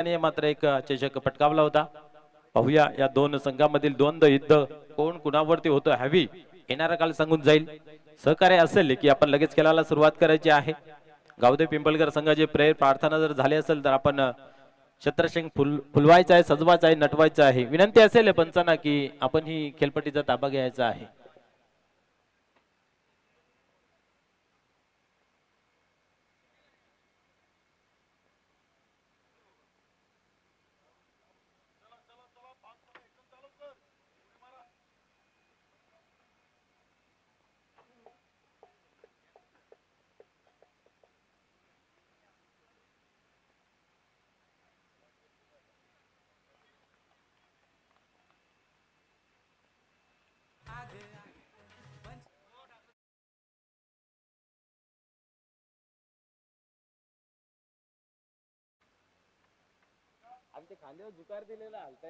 त्याने मात्र एक चषक पटकावला होता। पाहूया या दोन संघामधील द्वंद्व युद्ध कोण कुणावरती होतं हॅवी येणारा काल सांगून जाईल। सहकार्य असेल की आपण लगेच खेळायला सुरुवात करायची आहे। गावदेव पिंपळकर संघाचे प्रेयर प्रार्थना जर झाली असेल तर आपण छत्रसिंग फुलवायचा आहे, सजवायचा आहे, नटवायचा आहे। विनंती असेल पंचांना की आपण ही खेळपट्टीचा ताबा घ्यायचा आहे। ते खांद्यावर जुकार दिलेला हलता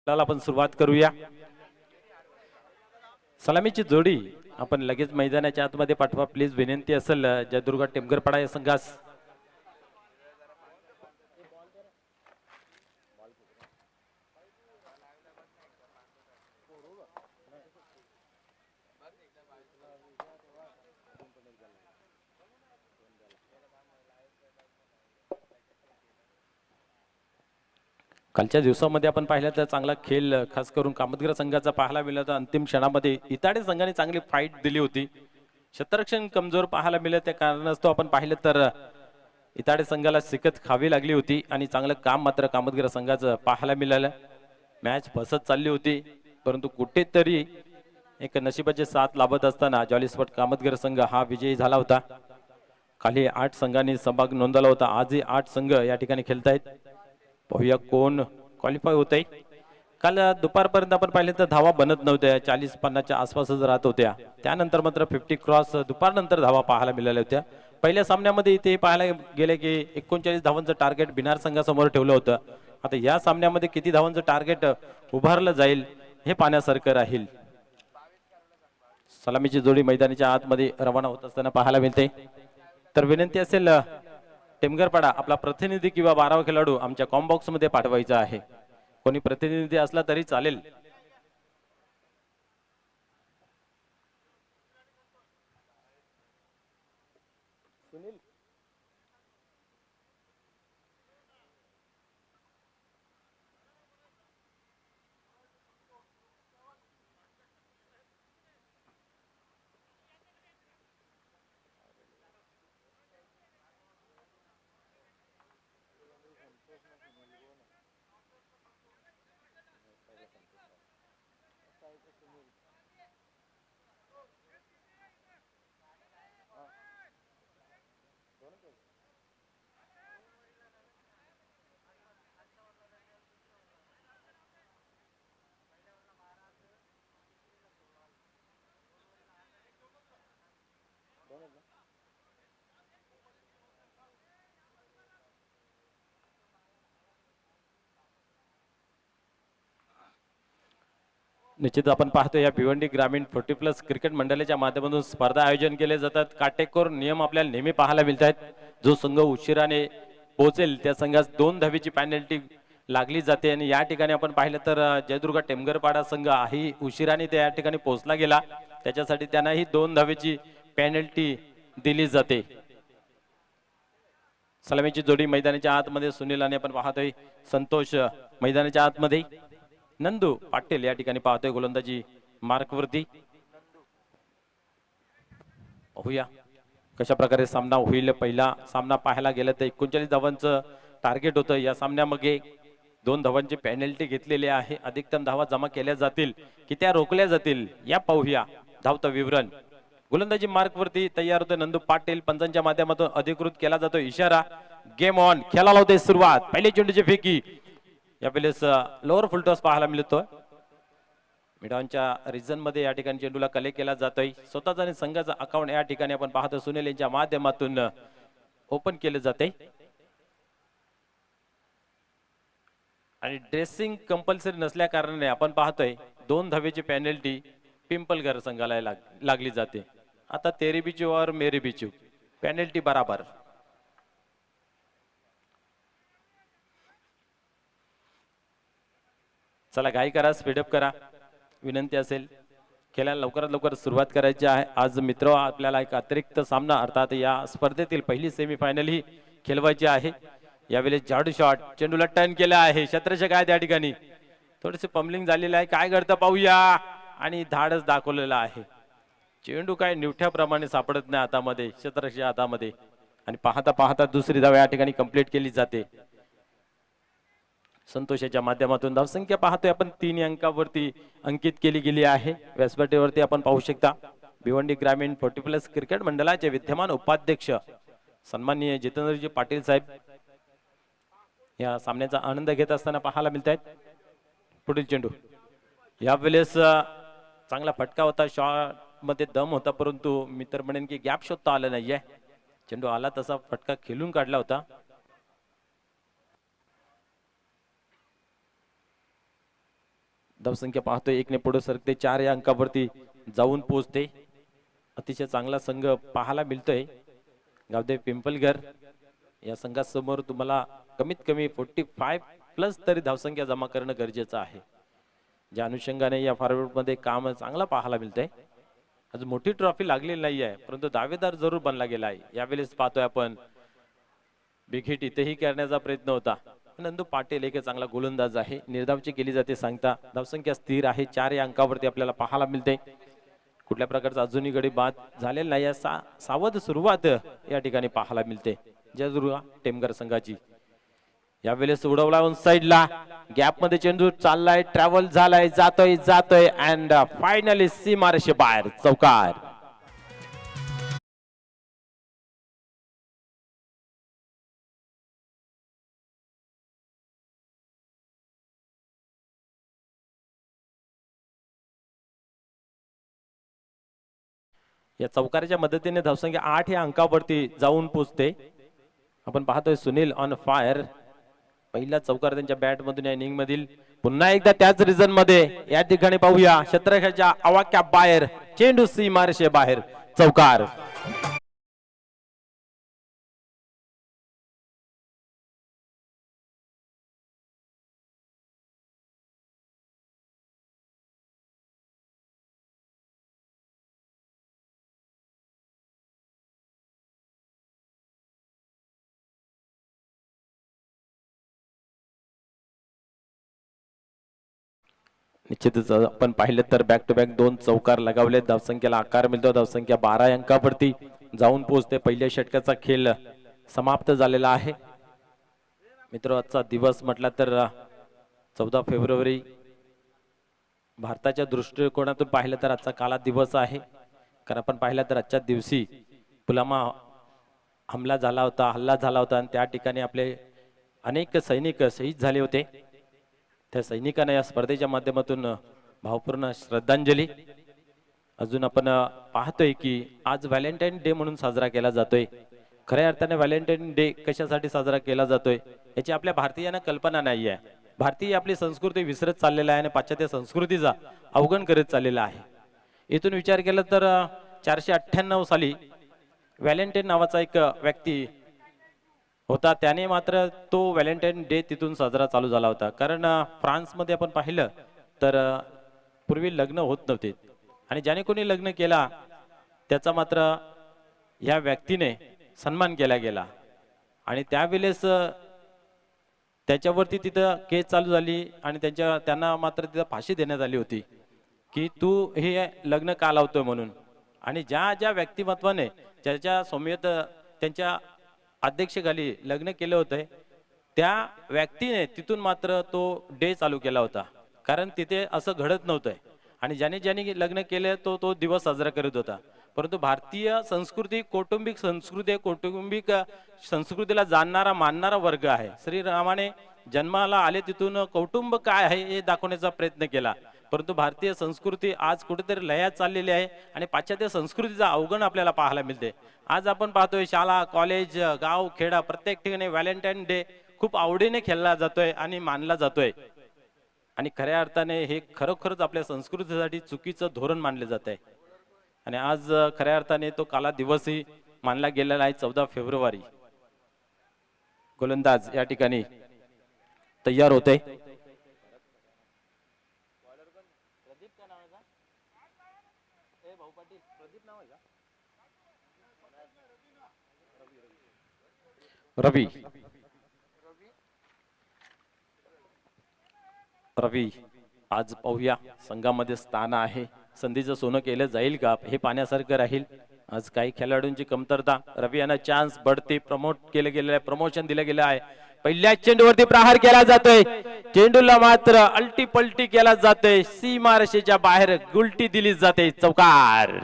आपण सुरुवात करूया। सलामीची जोडी आपण लगेच मैदानाच्या आतमध्ये पाठवा प्लीज, विनंती असेल जयदुर्गा टेमगरपाडा या संघास। कालच्या दिवसामध्ये आपण पाहिलं तर चांगला खेळ खास करून कामतगर संघाचा पाहायला मिळाला तर अंतिम क्षणामध्ये इताडे संघाने चांगली फाईट दिली होती। क्षेत्ररक्षण कमजोर पाहायला मिळालं त्या कारणास्तव आपण पाहिलं तर इताडे संघाला शिकत खावी लागली होती आणि चांगलं काम मात्र कामतगर संघाचं पाहायला मिळालं। मॅच फसत चालली होती परंतु कुठेतरी एक नशिबाचे साथ लाभत असताना जॉली स्पॉट कामतगर संघ हा विजयी झाला होता। खाली 8 संघांनी सहभाग नोंदवला होता, आजही 8 संघ या ठिकाणी खेळतायत। पाहूया कोण क्वालिफाय होतंय। काल दुपारपर्यंत आपण पाहिलं तर धावा बनत नव्हत्या, 40-50च्या आसपासच राहत होत्या। त्यानंतर मात्र 50 क्रॉस दुपारनंतर धावा पाहायला मिळाल्या होत्या। पहिल्या सामन्यामध्ये इथे पाहायला गेले की 39 धावांचं टार्गेट बिनार संघासमोर ठेवलं होतं। आता या सामन्यामध्ये किती धावांचं टार्गेट उभारलं जाईल हे पाहण्यासारखं राहील। सलामीची जोडी मैदानाच्या आतमध्ये रवाना होत असताना पाहायला मिळते। तर विनंती असेल टेमगरपाडा आपला प्रतिनिधी किंवा 12वा खेळाडू आमच्या कॉम्बॉक्स मध्ये पाठवायचा आहे। कोणी प्रतिनिधी असला तरी चालेल। सुनील निश्चित आपण पाहतो या भिवंडी ग्रामीण 40+ क्रिकेट मंडळाच्या माध्यमातून स्पर्धा आयोजन केले जातात। काटेकोर नियम आपल्याला नेहमी पाहायला मिळतात। जो संघ उशिराने पोहोचेल त्या संघास 2 धावेची पेनल्टी लागली जाते आणि या ठिकाणी आपण पाहिलं तर जयदुर्गा टेमगरपाडा संघ ही उशिराने त्या ठिकाणी पोहोचला गेला, त्याच्यासाठी त्यांनाही 2 धावेची पेनल्टी दिली जाते। सलामीची जोडी मैदानाच्या आतमध्ये सुनील आणि आपण पाहतोय संतोष मैदानाच्या आतमध्ये नंदू पाटील या ठिकाणी पाहतोय गोलंदाजी मार्क वरती। पाहूया कशा प्रकारे सामना होईल। पहिला सामना पाहायला गेला तर 39 धावांचं टार्गेट होतं या सामन्यामध्ये। 2 धावांची पेनल्टी घेतलेली आहे. अधिकतम धावा जमा केल्या जातील की त्या रोखल्या जातील या पाहूया धावतं विवरण. गोलंदाजी मार्क वरती तयार होते नंदू पाटील. पंचांच्या माध्यमातून अधिकृत केला जातो इशारा. Game on. खेळाला होते सुरुवात. पहिली चेंडूची फेकी यावेळेस लोअर फुलटॉस पाहायला मिळतोय. मिडॉनच्या रिजन मध्ये या ठिकाणी चेंडूला कलेक्ट केला जातोय. स्वतःचा आणि संघाचा अकाउंट या ठिकाणी आपण पाहतो सुनील यांच्या माध्यमातून ओपन केले जाते आणि ड्रेसिंग कंपल्सरी नसल्या कारणाने आपण पाहतोय 2 धावेची पेनल्टी पिंपलघर संघाला लागली जाते. आता तेरी बिचू और मेरी बिचू पेनल्टी बराबर. चला घाई करा, स्पीडअप करा, विनंती असेल. खेळायला लवकरात लवकर सुरुवात करायची आहे. आज मित्र आपल्याला एक अतिरिक्त सामना अर्थात या स्पर्धेतील पहिली सेमीफायनल ही खेळवायची आहे. यावेळेस जाडू शॉट चेंडूला टर्न केला आहे. क्षेत्ररक्षक आहे त्या ठिकाणी थोडेसे पम्बलिंग झालेलं आहे. काय घडतं पाहूया आणि धाडच दाखवलेलं आहे. चेंडू काय निवठ्याप्रमाणे सापडत नाही हातामध्ये, क्षेत्ररक्षक हातामध्ये आणि पाहता पाहता दुसरी धाव या ठिकाणी कंप्लीट केली जाते. संतोषाच्या माध्यमातून धावसंख्या पाहतोय आपण 3 अंकावरती अंकित केली गेली आहे. व्यासपीठावरती आपण पाहू शकता भिवंडी ग्रामीण 40+ क्रिकेट मंडळाचे विद्यमान उपाध्यक्ष सन्माननीय जितेंद्रजी पाटील साहेब या सामन्याचा आनंद घेत असताना पाहायला मिळत आहेत. पुढील चेंडू यावेळेस चांगला फटका होता. शॉट मध्ये दम होता परंतु मी तर म्हणेन की गॅप शोधता आलं नाहीये. चेंडू आला तसा फटका खेळून काढला होता. धावसंख्या पाहतोय 1 ने पुढे सरकते. 4 या अंकावरती जाऊन पोहोचते. अतिशय चांगला संघ पाहायला मिळतोय गावदेव पिंपलघर या संघासमोर तुम्हाला कमीत कमी 45+ तरी धावसंख्या जमा करणं गरजेचं आहे. ज्या अनुषंगाने या फॉरवर्ड मध्ये काम चांगला पाहायला मिळतंय. आज मोठी ट्रॉफी लागलेली नाही आहे परंतु दावेदार जरूर बनला गेला आहे. यावेळेस पाहतोय आपण बिग हिट इथेही करण्याचा प्रयत्न होता. नंदू पाटील एक चांगला गोलंदाज आहे. निर्धावची केली जाते सांगता. धावसंख्या स्थिर आहे. 4 या अंकावरती आपल्याला पाहायला मिळते. कुठल्या प्रकारचा अजूनही गडी बाद झालेला नाही. सावध सुरुवात या ठिकाणी पाहायला मिळते जयदुर्गा टेमघर संघाची. यावेळेस उडवला ऑन साइडला. गॅप मध्ये चेंडू चाललाय, ट्रॅव्हल झालाय, जातोय अँड फायनली सीमारेषे बाहेर चौकार. या चौकाराच्या मदतीने धावसंख्या 8 या अंकावरती जाऊन पोहोचते. आपण पाहतोय सुनील ऑन फायर. पहिला चौकार त्यांच्या बॅट मधून या इनिंग मधील. पुन्हा एकदा त्याच रिजन मध्ये या ठिकाणी पाहूया क्षेत्ररक्षकाच्या आवाक्या बाहेर चेंडू सीमारेषे बाहेर चौकार. निश्चितच आपण पाहिलं तर बॅक टू बॅक 2 चौकार लगावले. धावसंख्येला आकार मिळतो. धावसंख्या 12 अंकावरती जाऊन पोहोचते. पहिल्या षटकाचा खेळ समाप्त झालेला आहे. मित्र आजचा दिवस म्हटला तर 14 फेब्रुवारी भारताच्या दृष्टिकोनातून पाहिलं तर आजचा काला दिवस आहे. कारण आपण पाहिलं तर आजच्या दिवशी पुलवामा हल्ला झाला होता आणि त्या ठिकाणी आपले अनेक सैनिक शहीद झाले होते. त्या सैनिकांना या स्पर्धेच्या माध्यमातून भावपूर्ण श्रद्धांजली. अजून आपण पाहतोय की आज व्हॅलेंटाईन डे म्हणून साजरा केला जातोय. खऱ्या अर्थाने व्हॅलेंटाईन डे कशासाठी साजरा केला जातोय याची आपल्या भारतीयांना कल्पना नाही आहे. भारतीय आपली संस्कृती विसरत चाललेला आहे आणि पाश्चात्य संस्कृतीचा अवगण करत चाललेला आहे. इथून विचार केला तर 498 साली व्हॅलेंटाईन नावाचा एक व्यक्ती होता. त्याने मात्र तो व्हॅलेंटाईन डे तिथून साजरा चालू झाला होता. कारण फ्रान्स मध्ये आपण पाहिलं तर पूर्वी लग्न होत नव्हते आणि ज्याने कोणी लग्न केला त्याचा मात्र या व्यक्तीने सन्मान केला गेला आणि त्यावेळेस त्याच्यावरती तिथं केस चालू झाली आणि त्यांना मात्र तिथं फाशी देण्यात आली होती की तू हे लग्न का लावतोय म्हणून. आणि ज्या व्यक्तिमत्वाने ज्याच्या सौम्यत त्यांच्या अध्यक्षाखाली लग्न केले होते त्या व्यक्तीने तिथून मात्र तो डे चालू केला होता, कारण तिथे असं घडत नव्हतंय आणि ज्याने ज्याने लग्न केले तो तो दिवस साजरा करत होता. परंतु भारतीय संस्कृती कौटुंबिक संस्कृती आहे, कौटुंबिक संस्कृतीला जाणणारा मानणारा वर्ग आहे. श्रीरामाने जन्माला आले तिथून कौटुंब काय आहे हे दाखवण्याचा प्रयत्न केला, परंतु भारतीय संस्कृती आज कुठेतरी लयात चाललेली आहे आणि पाश्चात्य संस्कृतीचा अवगुण आपल्याला पाहायला मिळते. आज आपण पाहतोय शाळा कॉलेज गाव खेडा प्रत्येक ठिकाणी व्हॅलेंटाईन डे खूप आवडीने खेळला जातोय आणि मानला जातोय आणि खऱ्या अर्थाने हे खरोखरच आपल्या संस्कृतीसाठी चुकीचं धोरण मानले जात आहे. आणि आज खऱ्या अर्थाने तो काला दिवसही मानला गेलेला आहे. 14 फेब्रुवारी गोलंदाज या ठिकाणी तयार होते. रवी रवी आज पाहूया संघामध्ये स्थान आहे, संधीचं सोनं केलं जाईल का हे पाहण्यासारखं राहील. आज काही खेळाडूंची कमतरता, रवी यांना चान्स बढती प्रमोट केलं गेलेलं आहे, प्रमोशन दिलं गेलं आहे. पहिल्या चेंडूवरती प्रहार केला जातोय, चेंडूला मात्र अलटी पलटी केला जातोय, सीमारेषेच्या बाहेर गुलटी दिली जाते, चौकार.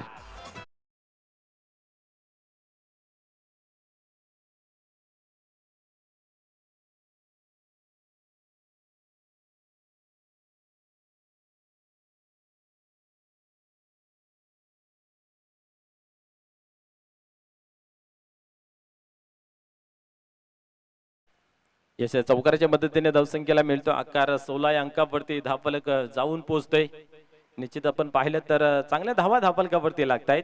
यश चौकाराच्या मदतीने धावसंख्येला मिळतो आकार. 16 या अंकावरती धावफलक जाऊन पोहोचतोय. निश्चित आपण पाहिलं तर चांगल्या धावा धावफलकावरती लागतायत.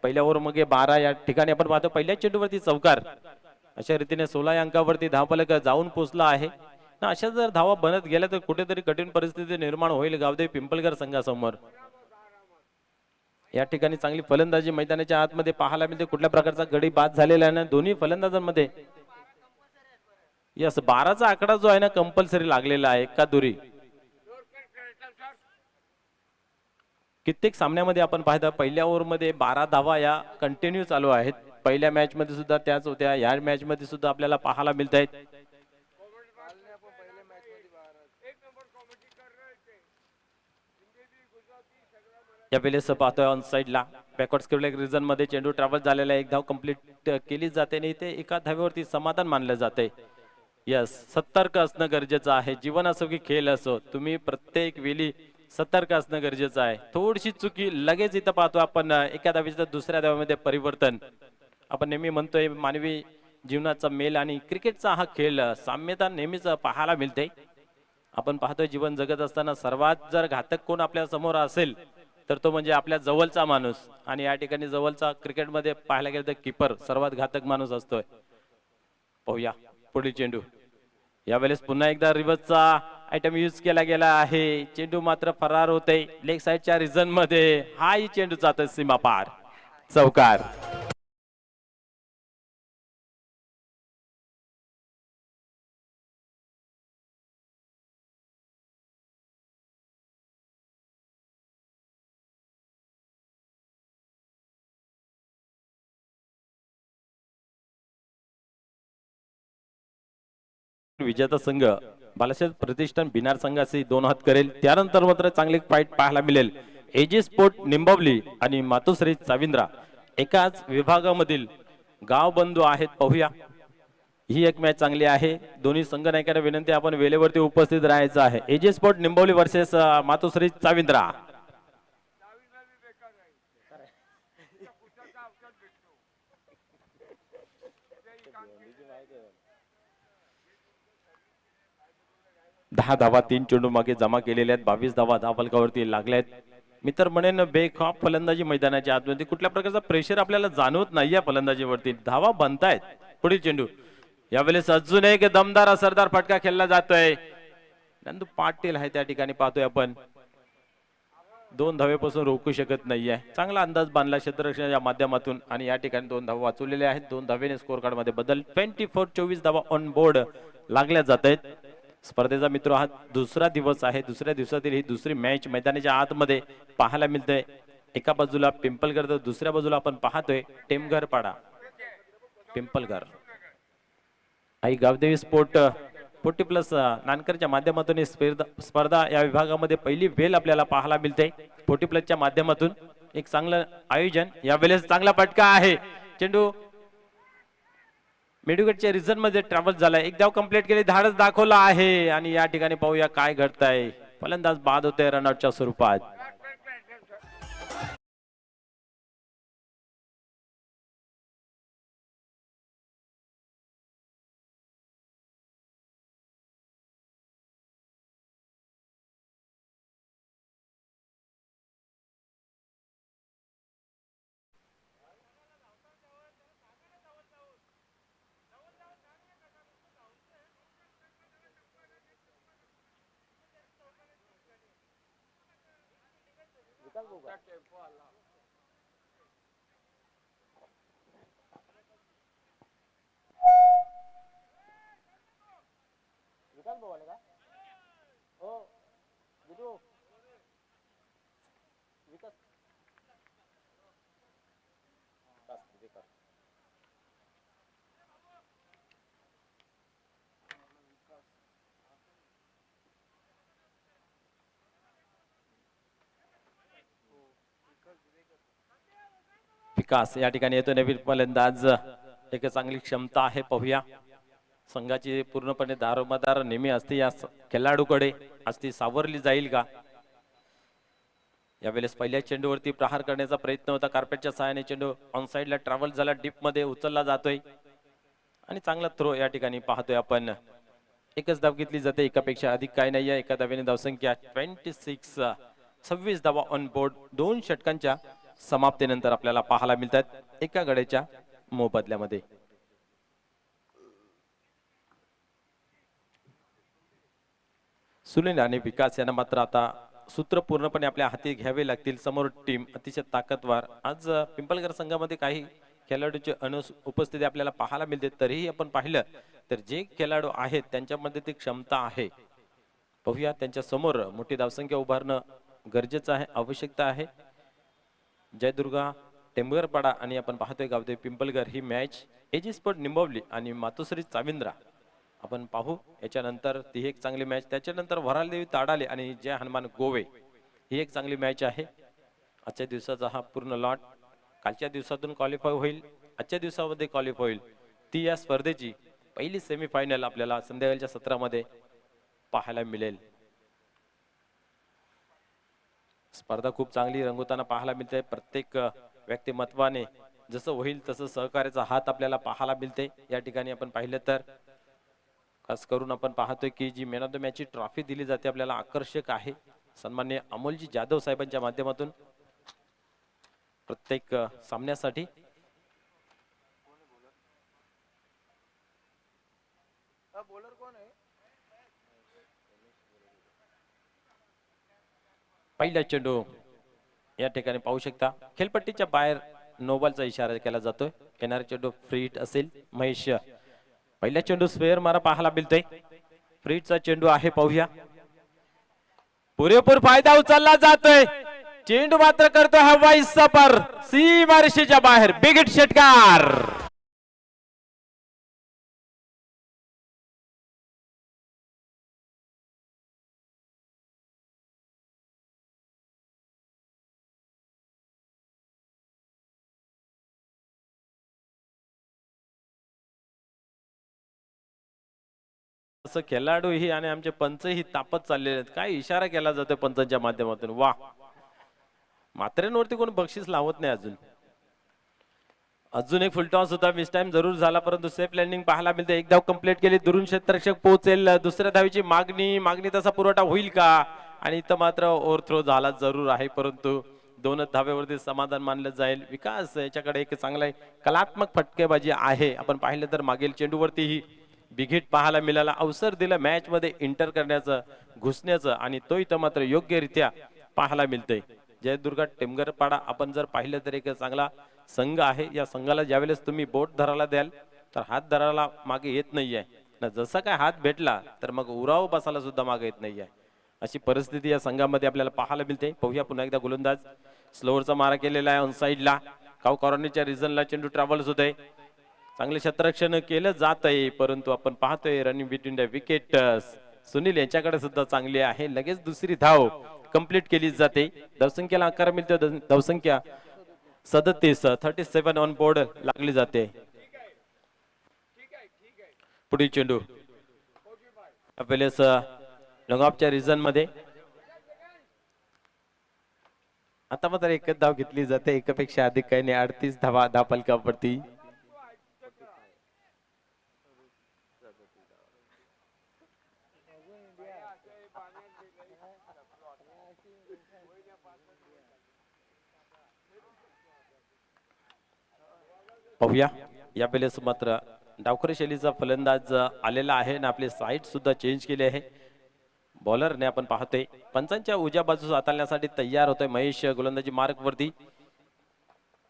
पहिल्या ओव्हर मध्ये 12 या ठिकाणी आपण पाहतो पहिल्या चेंडूवरती चौकार. अशा रीतीने 16 या अंकावरती धावफलक जाऊन पोहोचला आहे. अशा जर धावा बनत गेल्या तर कुठेतरी कठीण परिस्थिती निर्माण होईल गावदेवी पिंपळगर संघासमोर. या ठिकाणी चांगली फलंदाजी मैदानाच्या आतमध्ये पाहायला मिळते. कुठल्या प्रकारचा गडी बाद झालेला आहे ना दोन्ही फलंदाजांमध्ये. यस 12चा आकडा जो आहे ना कंपल्सरी लागलेला आहे एका दुरी. कित्येक सामन्यामध्ये आपण पाहता पहिल्या ओव्हर मध्ये 12 धावा या कंटिन्यू चालू आहेत. पहिल्या मॅच मध्ये सुद्धा त्याच होत्या, या मॅच मध्ये सुद्धा आपल्याला पाहायला मिळत आहेत. या वेळेस पाहतोय ऑन साइडला बॅकवर्ड स्क्रिप्ट रिजन मध्ये चेंडू ट्रॅव्हल झालेला आहे. एक धाव कंप्लीट केली जाते आणि इथे एका धावेवरती समाधान मानलं जाते. यस सतर्क असणं गरजेचं आहे. जीवन असो की खेळ असो तुम्ही प्रत्येक वेळी सतर्क असणं गरजेचं आहे. थोडीशी चुकी लगेच इथं पाहतो आपण एका धावेचं दुसऱ्या धावेमध्ये परिवर्तन. आपण नेहमी म्हणतोय मानवी जीवनाचा मेल आणि क्रिकेटचा हा खेळ साम्यता नेहमीच पाहायला मिळते. आपण पाहतोय जीवन जगत असताना सर्वात जर घातक कोण आपल्या समोर असेल तर तो म्हणजे आपल्या जवळचा माणूस. आणि या ठिकाणी जवळचा क्रिकेटमध्ये पाहायला गेलं तर कीपर सर्वात घातक माणूस असतोय. पाहूया पुढील चेंडू. यावेळेस पुन्हा एकदा रिव्हर्सचा आयटम यूज केला गेला आहे. चेंडू मात्र फरार होते लेग साइडच्या रिजन मध्ये. हाही चेंडू जातोय सीमा पार, चौकार. विजेता संघ बालासाहेब प्रतिष्ठान बिनार संघाशी 2 हात करेल. त्यानंतर मात्र चांगली फाईट पाहायला मिळेल. एजी स्पोर्ट निंबवली आणि मातोश्री चाविंद्रा एकाच विभागामधील गाव बंधू आहेत. पाहूया ही एक मॅच चांगली आहे. दोन्ही संघ नायकांना विनंती आपण वेळेवरती उपस्थित राहायचं आहे. एजी स्पोर्ट निंबवली वर्सेस मातोश्री चाविंद्रा. दहा धावा 3 चेंडू मागे जमा केलेल्या आहेत. 22 धावा धावफलकावरती लागल्या आहेत. मी तर म्हणेन बेखौफ फलंदाजी मैदानाच्या आतमध्ये कुठल्या प्रकारचा प्रेशर आपल्याला जाणवत नाही या फलंदाजीवरती. धावा बनतायत. पुढील चेंडू. यावेळेस अजून एक दमदार असरदार फटका खेळला जातोय. नंदू पाटील आहे त्या ठिकाणी पाहतोय आपण. 2 धावेपासून रोखू शकत नाहीये. चांगला अंदाज बांधला क्षेत्ररक्षणाच्या माध्यमातून आणि या ठिकाणी 2 धावा वाचवलेल्या आहेत. 2 धावेने स्कोर कार्ड मध्ये बदल. 24 धावा ऑन बोर्ड लागल्या जात आहेत. स्पर्धेचा मित्र हा दुसरा दिवस आहे. दुसऱ्या दिवसातील ही दुसरी मॅच मैदानाच्या आतमध्ये पाहायला मिळते. एका बाजूला पिंपलगर तर दुसऱ्या बाजूला आपण पाहतोय टेमघर पाडा पिंपलगर. आई गावदेवी स्पोर्ट 40 प्लस नानकरच्या माध्यमातून ही स्पर्धा या विभागामध्ये पहिली वेल आपल्याला पाहायला मिळते. 40 प्लसच्या माध्यमातून एक चांगलं आयोजन. यावेळेस चांगला फटका आहे. चेंडू मेडुगेटच्या रिझन मध्ये ट्रॅव्हल झाला. एक धाव कंप्लीट केली, धाडस दाखवला आहे आणि या ठिकाणी पाहूया काय घडतंय. फलंदाज बाद होते रनआउटच्या स्वरूपात. विकास या ठिकाणी येतो. नवीन फलंदाज. एक चांगली क्षमता आहे. पाहूया संघाची पूर्णपणे दारोमदार नेहमी असते या खेळाडूकडे. आज ती सावरली जाईल का? यावेळेस पहिल्या चेंडूवरती प्रहार करण्याचा प्रयत्न होता. कार्पेटच्या सहाय्याने चेंडू ऑन साइडला ट्रॅव्हल झाला, डीप मध्ये उचलला जातोय आणि चांगला थ्रो या ठिकाणी पाहतोय आपण. एकच धाव घेतली जाते, एकापेक्षा अधिक काय नाहीये. एका धावेने धावसंख्या 26 धावा ऑन बोर्ड. 2 षटकांच्या समाप्तीनंतर आपल्याला पाहायला मिळतात एका गड्याच्या मोबदल्यामध्ये. सुनील आणि विकास यांना मात्र आता सूत्र पूर्णपणे आपल्या हाती घ्यावे लागतील. समोर टीम अतिशय ताकदवार. आज पिंपळगर संघामध्ये काही खेळाडूंची उपस्थिती आपल्याला पाहायला मिळते. तरीही आपण पाहिलं तर जे खेळाडू आहेत त्यांच्यामध्ये ती क्षमता आहे. पाहूया त्यांच्या समोर मोठी धावसंख्या उभारणं गरजेचं आहे, आवश्यकता आहे. जयदुर्गा टेंबगरपाडा आणि आपण पाहतोय गावदेवी पिंपळगर ही मॅच एजी स्पोर्ट निंबवली आणि मातोश्री चाविंद्रा आपण पाहू. याच्यानंतर ती एक चांगली मॅच. त्याच्यानंतर वरालदेवी ताडाले आणि जय हनुमान गोवे ही एक चांगली मॅच आहे. आजच्या दिवसाचा हा पूर्ण लॉट कालच्या दिवसातून क्वालिफाय होईल, आजच्या दिवसामध्ये क्वालिफाय होईल. ती या स्पर्धेची पहिली सेमीफायनल आपल्याला संध्याकाळच्या सत्रामध्ये पाहायला मिळेल. स्पर्धा खूप चांगली रंगवताना पाहायला मिळते. प्रत्येक व्यक्तिमत्वाने जसं होईल तसं सहकार्याचा हात आपल्याला पाहायला मिळते. या ठिकाणी आपण पाहिलं तर खास करून आपण पाहतोय की जी मॅन ऑफ द मॅच ची ट्रॉफी दिली जाते आपल्याला आकर्षक आहे. सन्माननीय अमोलजी जाधव साहेबांच्या माध्यमातून प्रत्येक सामन्यासाठी. पहिला चेंडू या ठिकाणी पाहू शकता खेळपट्टीच्या बाहेर नोबलचा इशारा केला जातोय. येणारा चेंडू फ्री हिट असेल. महेश पहिला चेंडू स्क्वेअर मारा पाहायला मिळतोय. फ्री हिटचा चेंडू आहे. पाहूया पुरेपूर फायदा उचलला जातोय. चेंडू मात्र करतो हवाई सफर सीमारेषेच्या बाहेर. बिग हिट षटकार. असं खेळाडू ही आणि आमचे पंच ही तापत चाललेले आहेत. काय इशारा केला जातोय पंचांच्या माध्यमातून. वा, मात्रेंवरती कोण बक्षीस लावत नाही अजून. अजून एक फुलटॉस होता, मिस टाइम जरूर झाला परंतु सेफ लँडिंग पाहायला मिळते. एक धाव कंप्लीट केली, दुरून क्षेत्ररक्षक पोहोचेल. दुसऱ्या धावीची मागणी तसा पुरवठा होईल का? आणि इथं मात्र ओव्हरथ्रो झाला जरूर आहे परंतु 2 धाव्यावरती समाधान मानलं जाईल. विकास याच्याकडे एक चांगला कलात्मक फटकेबाजी आहे. आपण पाहिलं तर मागील चेंडूवरती ही बिग हिट पाहायला मिळाला. अवसर दिला मॅच मध्ये एंटर करण्याचं, घुसण्याचं आणि तो इथं मात्र योग्यरित्या पाहायला मिळतंय. जयदुर्गा टेमगरपाडा आपण जर पाहिलं तर एक चांगला संघ आहे. या संघाला ज्यावेळेस तुम्ही बोट धरायला द्याल तर हात धरायला मागे येत नाहीये ना. जसा काय हात भेटला तर मग उराव बसायला सुद्धा मागे येत नाहीये. अशी परिस्थिती या संघामध्ये आपल्याला पाहायला मिळते. पाहूया पुन्हा एकदा गोलंदाज स्लोअरचा मारा केलेला आहे ऑन साइडला. काव कॉर्नरच्या रिजनला चेंडू ट्रॅव्हल्स होतोय. चांगले क्षेत्ररक्षण केलं जात आहे, परंतु आपण पाहतोय running between the wicket Sunil यांच्याकडे सुद्धा चांगली आहे. लगेच दुसरी धाव कंप्लीट केली जाते. धावसंख्येला आकार मिळतो. धावसंख्या 37 ऑन बोर्ड लागली जाते. पुढील चेंडू आपल्याला लॉंगऑफच्या रिजन मध्ये आता मात्र एकच धाव घेतली जाते. एकापेक्षा अधिक काही नाही. 38 धावा धावफलकावरती. पाहूया या वेळेस मात्र डावखुरी शैलीचा फलंदाज आलेला आहे आणि आपली साईड सुद्धा चेंज केली आहे. बॉलरने आपण पाहतोय पंचांच्या उजव्या बाजूस हाताळण्यासाठी तयार होतोय महेश गोलंदाजी मार्क वरती.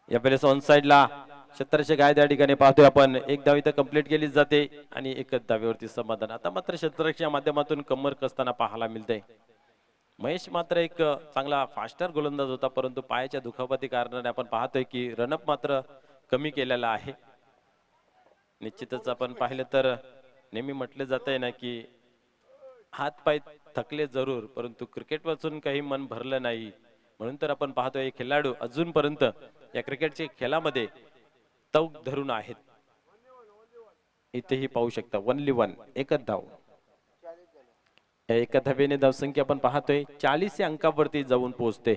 या वेळेस ऑन साइडला क्षेत्ररक्षक गाय त्या ठिकाणी पाहतोय आपण. एक धाव इथं कंप्लीट केली जाते आणि एकच धावेवरती समाधान. आता मात्र क्षेत्ररक्षणाच्या माध्यमातून कमर कसताना पाहायला मिळते. महेश मात्र एक चांगला फास्टर गोलंदाज होता, परंतु पायाच्या दुखापती कारणाने आपण पाहतोय की रनअप मात्र कमी केलेला आहे. निश्चितच आपण पाहिलं तर नेहमी म्हटले जात आहे ना की हात पाय थकले जरूर, परंतु क्रिकेट वाचून काही मन भरलं नाही. म्हणून तर आपण पाहतोय खेळाडू अजूनपर्यंत या क्रिकेटच्या खेळामध्ये तौक धरून आहेत. इथेही पाहू शकता 1-1 एकच धाव. एका धावेने धावसंख्या आपण पाहतोय 40 अंकावरती जाऊन पोहोचते.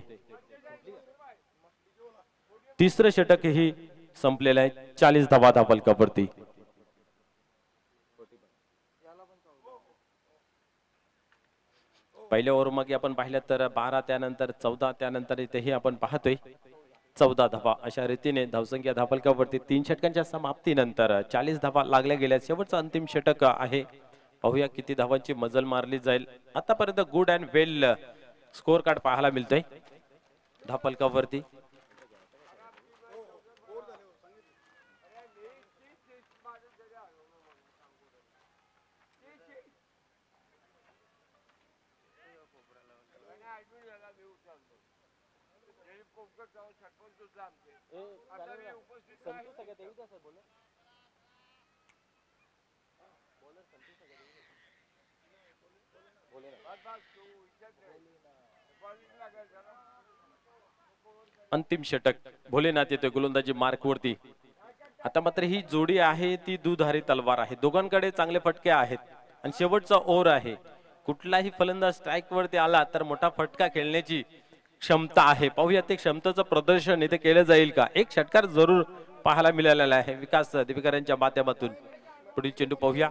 तिसरं षटक ही संपलेलं आहे 40 धावा धावफलकावरती. पहिल्या ओव्हर मध्ये आपण पाहिलं तर 12 त्यानंतर 14 त्यानंतर इथेही आपण पाहतोय 14 धावा. अशा रीतीने धावसंख्या धावफलकावरती 3 षटकांच्या समाप्तीनंतर 40 धावा लागल्या गेल्या. शेवटचं अंतिम षटक आहे. पाहूया किती धावांची मजल मारली जाईल. आतापर्यंत good and well score card पाहायला मिळतोय धावफलकावरती. अंतिम षटक भोलेनाथ येतोय गोलंदाजी मार्क वरती. आता मात्र ही जोडी आहे ती दुधारी तलवार आहे. दोघांकडे चांगले फटके आहेत आणि शेवटचा ओव्हर आहे. कुठलाही फलंदाज स्ट्राईक वरती आला तर मोठा फटका खेळण्याची क्षमता आहे. पाहूया ते क्षमतेचं प्रदर्शन इथे केलं जाईल का. एक षटकार जरूर पाहायला मिळालेला आहे विकास दिवेकर यांच्या माध्यमातून. पुढील चेंडू पाहूया.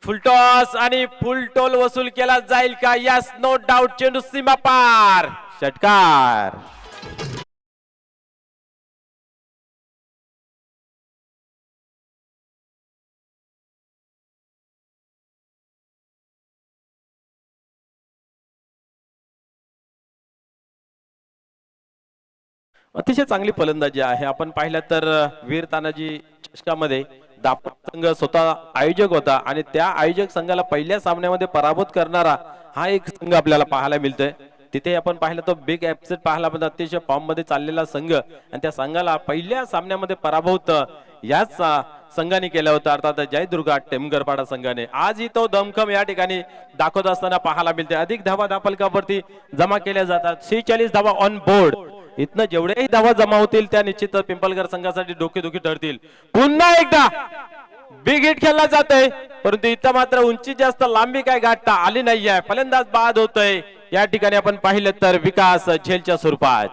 फुलटॉस आणि फुलटोल वसूल केला जाईल का. Yes no doubt. चेंडू सीमा पार. षटकार. अतिशय चांगली फलंदाजी आहे. आपण पाहिलं तर वीर तानाजी चषकामध्ये दापट संघ स्वतः आयोजक होता आणि त्या आयोजक संघाला पहिल्या सामन्यामध्ये पराभूत करणारा हा एक संघ आपल्याला पाहायला मिळतोय. तिथे आपण पाहिलं तर बिग अपसेट पाहायला मिळतो. अतिशय फॉर्म मध्ये चाललेला संघ आणि त्या संघाला पहिल्या सामन्यामध्ये पराभूत याच संघाने केला होता, अर्थात जयदुर्गा टेमगरपाडा संघाने. आजही तो दमखम या ठिकाणी दाखवत असताना पाहायला मिळते. अधिक धावा धावफलकावरती जमा केल्या जातात. 46 धावा ऑन बोर्ड. इथनं जेवढ्याही धावा जमा होतील त्या निश्चित पिंपलगर संघासाठी डोकेदुखी ठरतील. पुन्हा एकदा बिग हिट खेळला जातोय, परंतु इथं मात्र उंची जास्त लांबी काय गाठता आली नाहीये. फलंदाज बाद होतोय. या ठिकाणी आपण पाहिलं तर विकास झेलच्या स्वरूपात.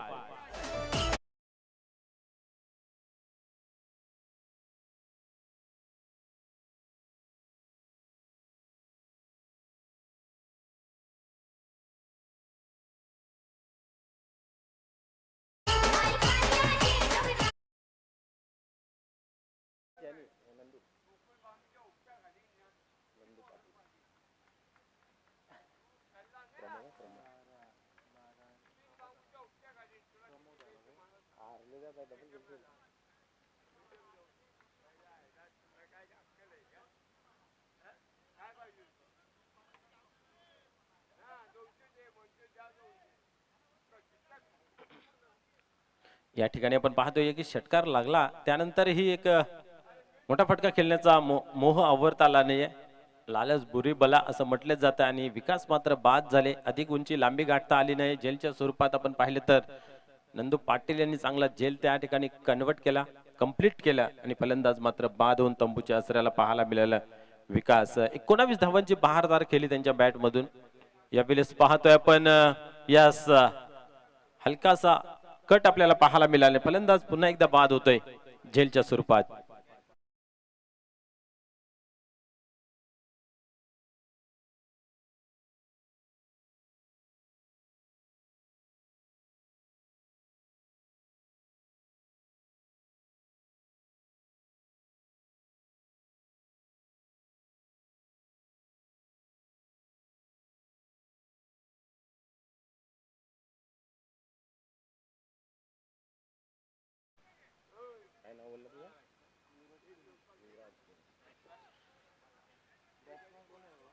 या ठिकाणी आपण पाहतोय की षटकार लागला त्यानंतर ही एक मोठा फटका खेळण्याचा मोह आवरता आला नाहीये. लालच बुरी बला असं म्हटलं जातं आणि विकास मात्र बाद झाले. अधिक उंची लांबी गाठता आली नाही. झेलच्या स्वरूपात आपण पाहिलं तर नंदू पाटील यांनी चांगला झेल त्या ठिकाणी कन्वर्ट केला, कंप्लीट केला आणि फलंदाज मात्र बाद होऊन तंबूच्या आसऱ्याला पाहायला मिळाला. विकास 19 धावांची बहारदार केली त्यांच्या बॅट मधून. या वेळेस पाहतोय आपण यास हलकासा कट आपल्याला पाहायला मिळाले. फलंदाज पुन्हा एकदा बाद होतोय झेलच्या स्वरूपात.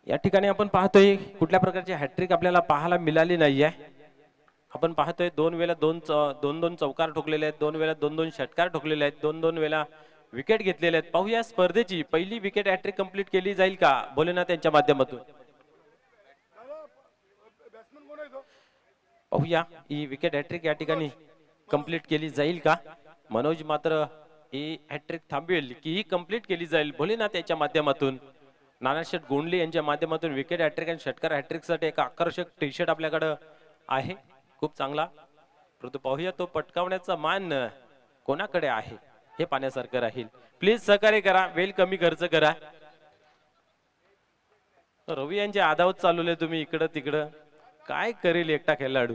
या ठिकाणी आपण पाहतोय कुठल्या प्रकारची हॅट्रिक आपल्याला पाहायला मिळाली नाहीये. आपण पाहतोय दोन वेळा दोन चौकार ठोकलेले आहेत, दोन वेळा दोन षटकार ठोकलेले आहेत, दोन वेळा विकेट घेतलेले आहेत. पाहूया स्पर्धेची पहिली विकेट हॅट्रिक कंप्लीट केली जाईल का भोलेनाथ यांच्या माध्यमातून. पाहूया ही विकेट हॅट्रिक या ठिकाणी कंप्लीट केली जाईल का. मनोज मात्र ही हॅट्रिक थांबवेल की ही कंप्लीट केली जाईल भोलेनाथ यांच्या माध्यमातून. नानाशेठ गोंडले यांच्या माध्यमातून विकेट हॅट्रिक आणि षटकार हॅट्रिक साठी एक आकर्षक टी शर्ट आपल्याकडे आहे, खूप चांगला. परंतु पाहूया तो पटकावण्याचा मान कोणाकडे आहे हे पाहण्यासारखं राहील. प्लीज सहकार्य करा, वेळ कमी खर्च करा. रवी यांचे आदावत चालवले तुम्ही इकडं तिकडं, काय करेल एकटा खेळाडू.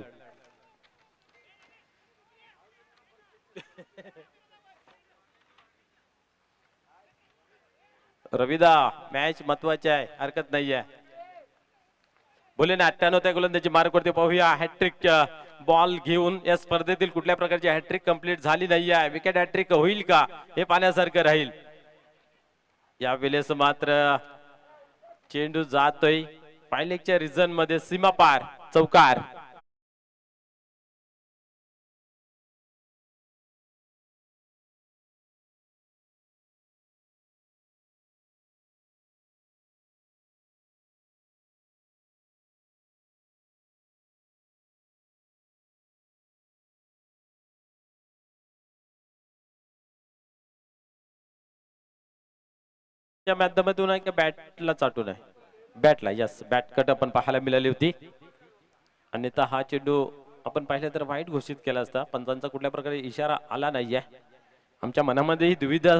रविदा मॅच महत्वाची आहे, हरकत नाहीये. भोलेनाथ 98 गोलंदाजी मार्क वरती. पाहूया हॅट्रिक बॉल घेऊन या स्पर्धेतील कुठल्या प्रकारची हॅट्रिक कंप्लीट झाली नाहीये. विकेट हॅट्रिक होईल का हे पाहण्यासारखं राहील. या वेळेस मात्र चेंडू जातोय पायलेगच्या रिजन मध्ये, सीमा पार चौकार. या माध्यमातून आहे की बॅटला चाटून आहे, बॅटला. यस, बॅट कट आपण पाहायला मिळाली होती. अन्यथा हा चेंडू आपण पाहिलं तर वाईट घोषित केला असता. पंचांचा कुठल्या प्रकारे इशारा आला नाहीये. आमच्या मनामध्ये ही दुविधा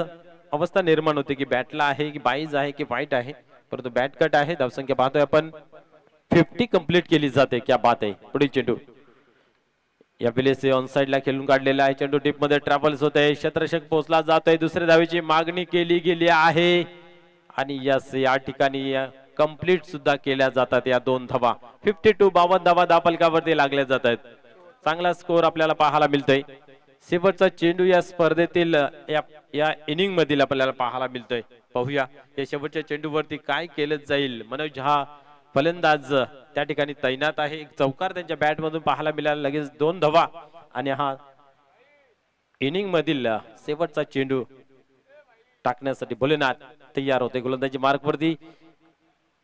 अवस्था निर्माण होते की बॅटला आहे की बाईज आहे की वाईट आहे, परंतु बॅट कट आहे. धावसंख्या पाहतोय आपण 50 कंप्लीट केली जाते. क्या बात आहे. पुढील चेंडू या वेळेस ऑन साइड ला खेळून काढलेला आहे. चेंडू टीप मध्ये ट्रॅव्हल्स होत आहे. क्षेत्ररक्षक पोहोचला जातोय. दुसऱ्या धावेची मागणी केली गेली आहे आणि यस या ठिकाणी कंप्लीट सुद्धा केल्या जातात या दोन धावा. 52 52 धावा दापलकावरती लागल्या जात आहेत. चांगला स्कोर आपल्याला पाहायला मिळतोय. शेवटचा चेंडू या स्पर्धेतील या इनिंग मधील आपल्याला पाहायला मिळतोय. पाहूया या शेवटच्या चेंडूवरती काय केलं जाईल. मनोज हा फलंदाज त्या ठिकाणी तैनात आहे. एक चौकार त्यांच्या बॅट मधून पाहायला मिळाला. लगेच दोन धावा आणि हा इनिंग मधील शेवटचा चेंडू टाकण्यासाठी भोलेनाथ तयार होते गोलंदाजी मार्क वरती.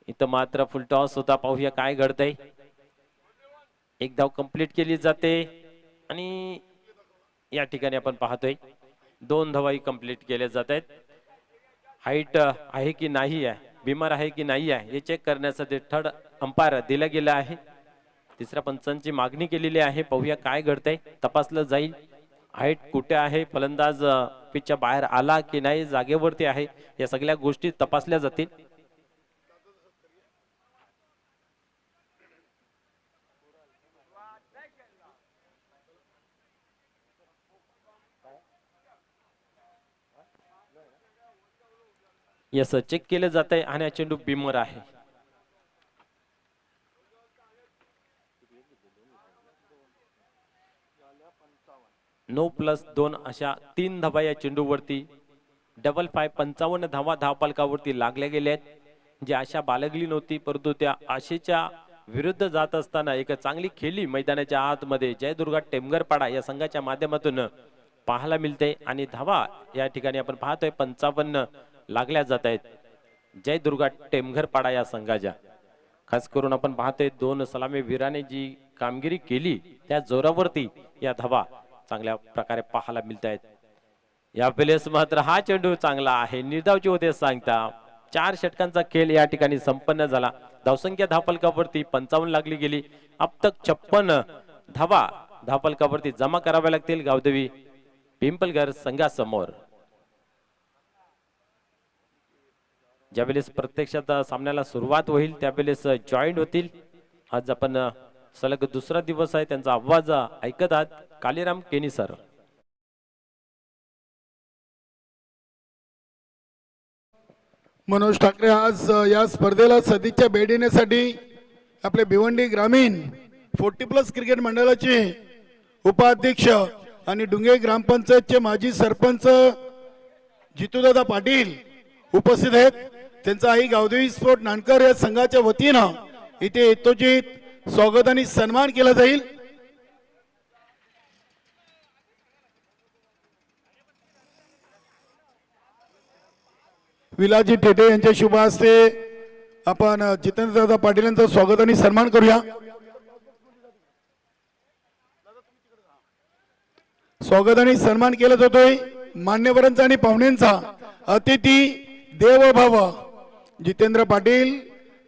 इथं मात्र फुल टॉस होता. पाहूया काय घडतंय. एक धाव कंप्लीट केली जाते आणि या ठिकाणी आपण पाहतोय दोन धावाही कंप्लीट केल्या जात आहेत. हाईट आहे की नाही आहे, बिमार आहे की नाही आहे हे चेक करण्यासाठी थर्ड अंपायर दिला गेला आहे. तिसऱ्या पंचांची मागणी केलेली आहे. पाहूया काय घडतंय, तपासलं जाईल. हाईट कुठे आहे, फलंदाज पिचच्या बाहेर आला की नाही, जागेवरती आहे, या सगळ्या गोष्टी तपासल्या जातील. यस, चेक केलं जात आहे आणि चेंडू बिमर आहे. नो प्लस 2 अशा 3 धावा या चेंडूवरती. 55 55 धावा धावपालकावरती लागल्या गेल्या आहेत. जी आशा बाळगली नव्हती, परंतु त्या आशेच्या विरुद्ध जात असताना एक चांगली खेळी मैदानाच्या आतमध्ये जयदुर्गा टेमगरपाडा या संघाच्या माध्यमातून पाहायला मिळते आणि धावा या ठिकाणी आपण पाहतोय 55 लागल्या जात आहेत जय दुर्गा टेमघरपाडा या संघाच्या. खास करून आपण पाहतोय 2 सलामी वीराने जी कामगिरी केली त्या जोरावरती या धावा चांगल्या प्रकारे पाहायला मिळत आहेत. या वेळेस मात्र हा चेंडू चांगला आहे, निर्धावची होते सांगता. 4 षटकांचा खेळ या ठिकाणी संपन्न झाला. धावसंख्या धावफलकावरती 55 लागली गेली. अब तक 56 धावा धावफलकावरती जमा कराव्या लागतील गावदेवी पिंपलघर संघासमोर. ज्यावेळेस प्रत्यक्षात सामन्याला सुरुवात होईल त्यावेळेस जॉईंट होतील. आज आपण सलग दुसरा दिवस आहे त्यांचा आवाज ऐकत आहात. कालीराम केनी सर. मनोज ठाकरे आज या स्पर्धेला सदिच्छा भेट देण्यासाठी आपले भिवंडी ग्रामीण 40+ क्रिकेट मंडळाचे उपाध्यक्ष आणि डुंगे ग्रामपंचायतचे माजी सरपंच जितूदादा पाटील उपस्थित आहेत. त्यांचा आई गावदेवी स्पोर्ट नानकर या संघाच्या वतीनं इथे यथोचित स्वागत आणि सन्मान केला जाईल. विलाजी टेटे यांच्या शुभ हस्ते आपण जितेंद्रदादा पाटील यांचं स्वागत आणि सन्मान करूया. स्वागत आणि सन्मान केला जातोय मान्यवरांचा आणि पाहुण्यांचा. अतिथी देव भव जितेंद्र पाटील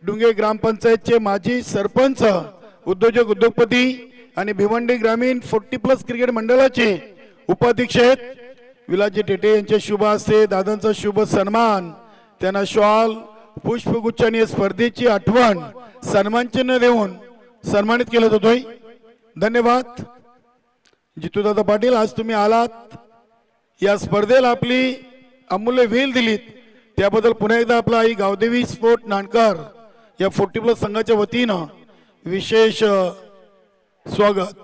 डुंगे ग्रामपंचायतचे माजी सरपंच उद्योजक उद्योगपती आणि भिवंडी ग्रामीण 40+ क्रिकेट मंडळाचे उपाध्यक्ष आहेत. विलाजी टेटे यांच्या शुभ हस्ते दादांचा शुभ सन्मान, त्यांना शॉल पुष्पगुच्छ आणि स्पर्धेची आठवण सन्मान चिन्ह देऊन सन्मानित केलं जातोय. धन्यवाद जितूदादा पाटील, आज तुम्ही आलात या स्पर्धेला आपली अमूल्य वेळ दिलीत त्याबद्दल पुन्हा एकदा आपला आई गावदेवी स्पोर्ट नानकर या 40+ संघाच्या वतीनं विशेष स्वागत.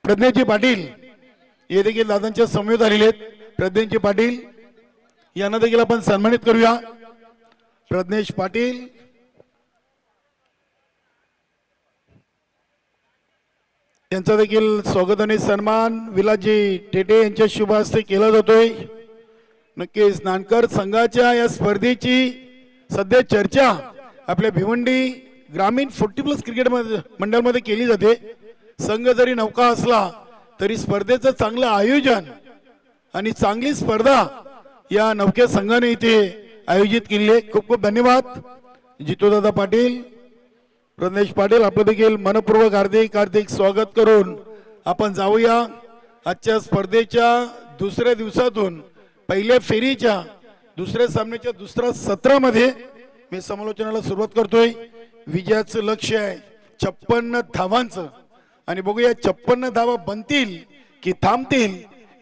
प्रज्ञाजी पाटील हे देखील दादांच्या समवेत आलेले आहेत. प्रज्ञाजी पाटील यांना देखील आपण सन्मानित करूया. प्रज्ञेश पाटील यांचा देखील स्वागत आणि सन्मान विलाजी टेटे यांच्या शुभ हस्ते केला जातोय. नक्कीच नानकर संघाच्या या स्पर्धेची सध्या चर्चा आपल्या भिवंडी ग्रामीण 40+ क्रिकेट मंडळामध्ये केली जाते. संघ जरी नौका असला तरी स्पर्धेचं चांगलं आयोजन आणि चांगली स्पर्धा या नौक्या संघाने इथे आयोजित केली आहे. खूप खूप धन्यवाद जितूदादा पाटील, प्रज्ञेश पाटील, आपलं देखील मनपूर्वक हार्दिक स्वागत करून आपण जाऊया आजच्या स्पर्धेच्या दुसऱ्या दिवसातून पहिल्या फेरीच्या दुसऱ्या सामन्याच्या दुसऱ्या सत्रामध्ये मी समालोचनाला सुरुवात करतोय. विजयाचं लक्ष्य आहे 56 धावांचं आणि बघूया 56 धावा बनतील की थांबतील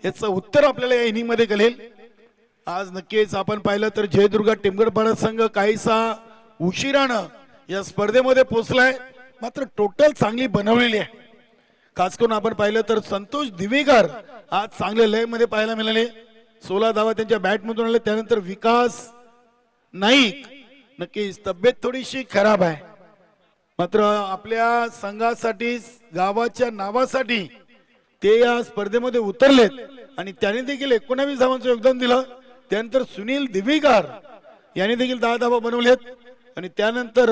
याचं उत्तर आपल्याला या इनिंग मध्ये कळेल. आज नक्कीच आपण पाहिलं तर जयदुर्गा टेमघरपाडा संघ काहीसा उशिरानं या स्पर्धेमध्ये पोहोचलाय, मात्र टोटल चांगली बनवलेली आहे. खास करून आपण पाहिलं तर संतोष दिवेकर आज चांगल्या लय मध्ये पाहायला मिळाले. 16 धावा त्यांच्या बॅट मधून आले. त्यानंतर विकास नाईक नक्कीच तब्येत थोडीशी खराब आहे, मात्र आपल्या संघासाठी गावाच्या नावासाठी ते या स्पर्धेमध्ये उतरलेत आणि त्याने देखील 19 धावांचं योगदान दिलं. त्यानंतर सुनील दिवेकर यांनी देखील 10 धावा बनवल्यात आणि त्यानंतर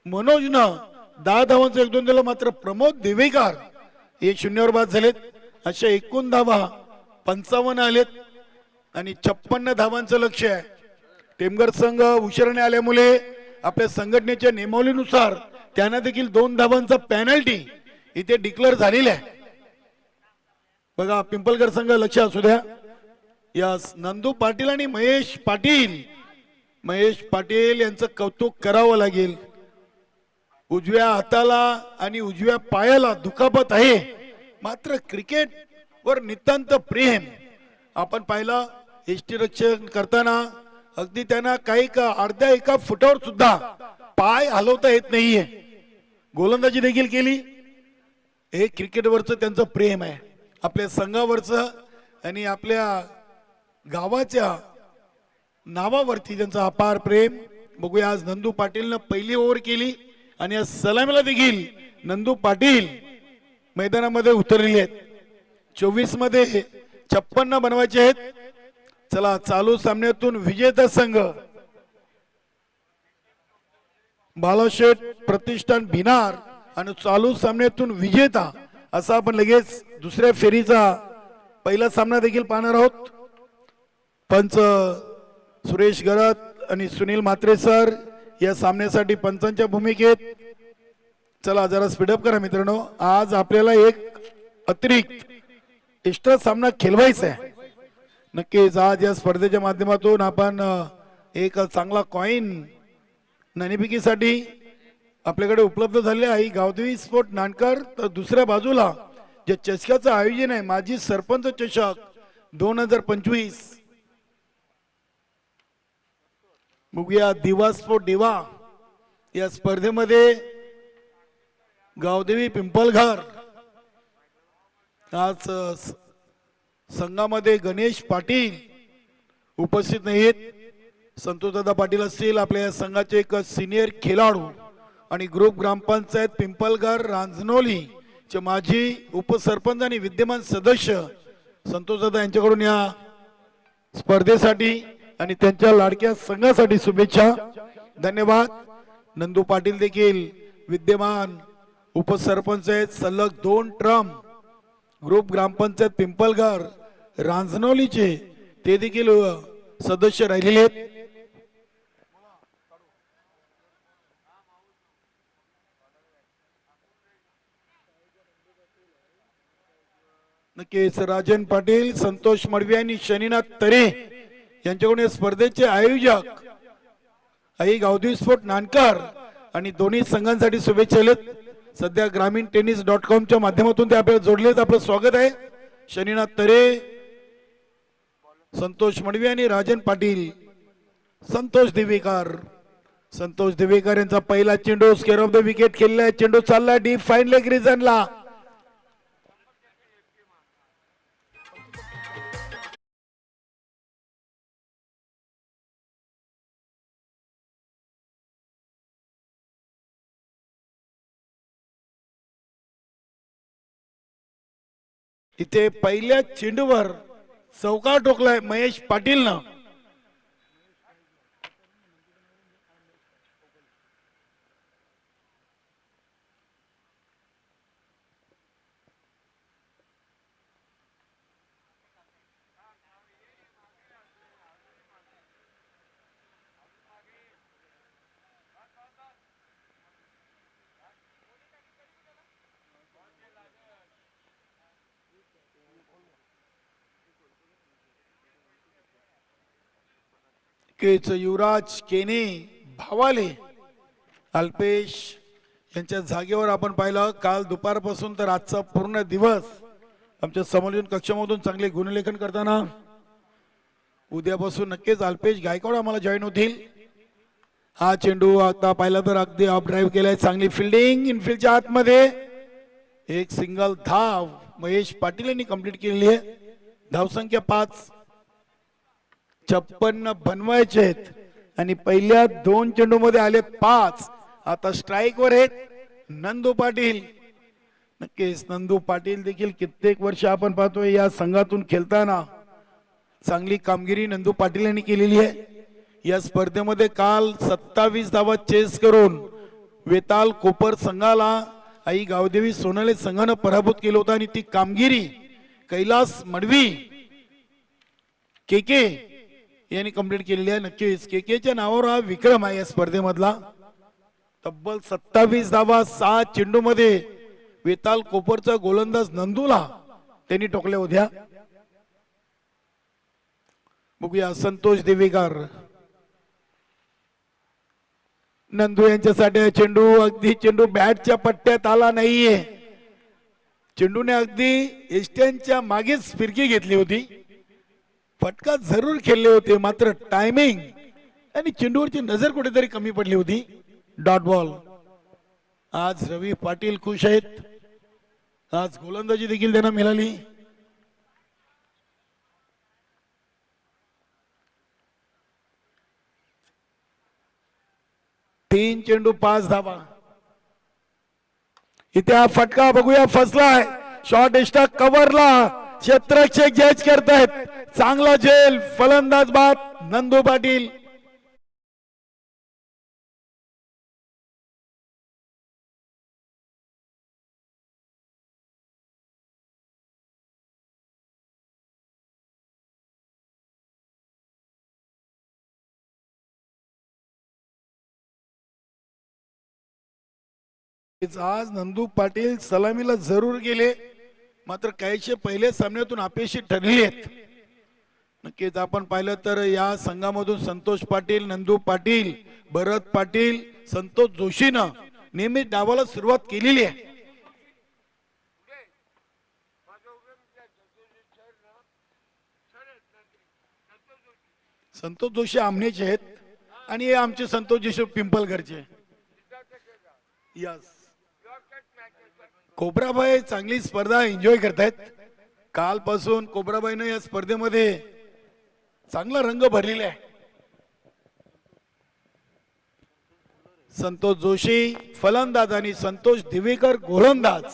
मनोजनं 10 धावांचं योगदान दिलं. मात्र प्रमोद दिवेकर 1-0 बाद झालेत. अशा एकूण धावा 55 आलेत आणि 56 धावांचं लक्ष्य आहे. टेमघर संघ उशिराने आल्यामुळे आपल्या संघटनेच्या नियमावलीनुसार त्यांना देखील 2 धावांचा पेनल्टी इथे डिक्लेअर झालेला आहे. बघा पिंपलघर संघ लक्ष असू द्या. या नंदू पाटील आणि महेश पाटील यांचं कौतुक करावं लागेल. उजव्या हाताला आणि उजव्या पायाला दुखापत आहे, मात्र क्रिकेट वर नितांत प्रेम. आपण पाहिलं यष्टीरक्षण करताना अगदी त्यांना काही अर्ध्या एका फुटावर सुद्धा पाय हलवता येत नाहीये. गोलंदाजी देखील केली. हे क्रिकेटवरचं त्यांचं प्रेम आहे, आपल्या संघावरचं आणि आपल्या गावाच्या नावावरती त्यांचं अपार प्रेम. बघूया आज नंदू पाटीलनं पहिली ओव्हर केली आणि या सलामीला देखील नंदू पाटील मैदानामध्ये उतरलेले आहेत. 24 मध्ये 56 बनवायचे आहेत. चला चालू सामन्यातून विजेता संघ बालाशेठ प्रतिष्ठान भिनार आणि चालू सामन्यातून विजेता असा आपण लगेच दुसऱ्या फेरीचा पहिला सामना देखील पाहणार आहोत. पंच सुरेश गरत आणि सुनील म्हात्रे सर या सामन्यासाठी पंचांच्या भूमिकेत. चला जरा स्पीडअप करा मित्रांनो. आज आपल्याला एक अतिरिक्त एक्स्ट्रा सामना खेळवायचा आहे. नक्कीच आज या स्पर्धेच्या माध्यमातून आपण एक चांगला कॉइन नाणेफेकीसाठी आपल्याकडे उपलब्ध झाले आहे. गावदेवी स्पोर्ट नानकर. तर दुसऱ्या बाजूला जे चषकाचं आयोजन आहे माजी सरपंच चषक 2025. बघूया दिवा स्पोर्ट दिवा या स्पर्धेमध्ये गावदेवी पिंपलघर. आज संघामध्ये गणेश पाटील उपस्थित नाहीत. संतोषदादा पाटील असतील आपल्या या संघाचे एक सिनियर खेळाडू आणि ग्रुप ग्रामपंचायत पिंपलघर रांजनोली चे माजी उपसरपंच आणि विद्यमान सदस्य संतोषदादा यांच्याकडून या स्पर्धेसाठी आणि त्यांच्या लाडक्या संघासाठी शुभेच्छा. धन्यवाद. नंदू पाटील देखील विद्यमान उपसरपंच आहेत. सलग 2 टर्म ग्रुप ग्रामपंचायत पिंपलघर रांजनोलीचे ते देखील सदस्य राहिलेले आहेत. नक्कीच राजन पाटील, संतोष मडवी आणि शनीनाथ तरे यांच्याकडून या स्पर्धेचे आयोजक आई गावदेवी स्पोर्ट नानकर आणि दोन्ही संघांसाठी शुभेच्छा. सध्या ग्रामीण टेनिस.com च्या माध्यमातून ते आपल्याला जोडलेत. आपलं स्वागत आहे. शनीनाथ तरे, संतोष मडवी आणि राजन पाटील. संतोष दिवेकर यांचा पहिला चेंडू स्क्वेअर ऑफ द विकेट खेळलाय. चेंडू चाललाय डीप फाईन लेग रिजनला. इथे पहिल्या चेंडूवर चौकार ठोकलाय महेश पाटीलनं. युवराज केने भावाले अल्पेश यांच्या जागेवर आपण पाहिलं. काल दुपारपासून तर आजचा पूर्ण दिवस आमच्या समोरून कक्षामधून चांगले गुणलेखन करताना. उद्यापासून नक्कीच अल्पेश गायकवाड आम्हाला जॉईन होतील. हा चेंडू आता पाहिला तर अगदी ऑफ ड्राईव्ह केलाय. चांगली फिल्डिंग इनफिल्डच्या आतमध्ये. एक सिंगल धाव महेश पाटील यांनी कंप्लीट केलेली आहे. धावसंख्या 5. 56 बनवायचे आहेत आणि पहिल्या 2 चेंडू मध्ये आले 5. आता स्ट्राईक वर आहेत नंदू पाटील. नक्कीच नंदू पाटील देखील कित्येक वर्ष आपण पाहतोय या संघातून खेळताना. चांगली कामगिरी नंदू पाटील यांनी केलेली आहे. या स्पर्धेमध्ये काल 27 धावा चेस करून वेताल कोपर संघाला आई गावदेवी सोनाले संघानं पराभूत केलं होतं आणि ती कामगिरी कैलास मडवी केके यांनी कंप्लीट केलेली आहे. नक्कीच केकेच्या नावावर हा विक्रम आहे या स्पर्धेमधला. तब्बल 27 धावा 6 चेंडू मध्ये वेताल कोपरचा गोलंदाज नंदूला त्यांनी टोकल्या होत्या. बघूया संतोष दिवेकर. नंदू यांच्यासाठी चेंडू अगदी चेंडू बॅटच्या पट्ट्यात आला नाहीये. चेंडूने अगदी एस्टनच्या मागेच फिरकी घेतली होती. फटका जरूर खेळले होते मात्र टायमिंग आणि चेंडूवरची नजर कुठेतरी कमी पडली होती. Dot ball. आज रवी पाटील खुश आहेत. आज गोलंदाजी देखील त्यांना मिळाली. तीन चेंडू 5 धावा. इथे हा फटका बघूया, फसलाय शॉर्ट एस्टा कव्हरला, क्षेत्ररक्षक जज करतायत, चांगला झेल, फलंदाज बाद नंदू पाटील. आज नंदू पाटील सलामीला जरूर गेले, मात्र काहीशे पहिले सामन्यातून अपेक्षित ठरले आहेत. नक्कीच आपण पाहिलं तर या संघामधून संतोष पाटील, नंदू पाटील, भरत पाटील, संतोष जोशीनं नेहमी डावाला सुरुवात केलेली आहे. संतोष जोशी आमनेचे आहेत आणि हे आमचे संतोष जोशी पिंपलघरचे. यस, कोबराबाई चांगली स्पर्धा एन्जॉय करतायत. कालपासून कोबराबाईनं या स्पर्धेमध्ये चांगला रंग भरलेला आहे. संतोष जोशी फलंदाज आणि संतोष दिवेकर गोलंदाज.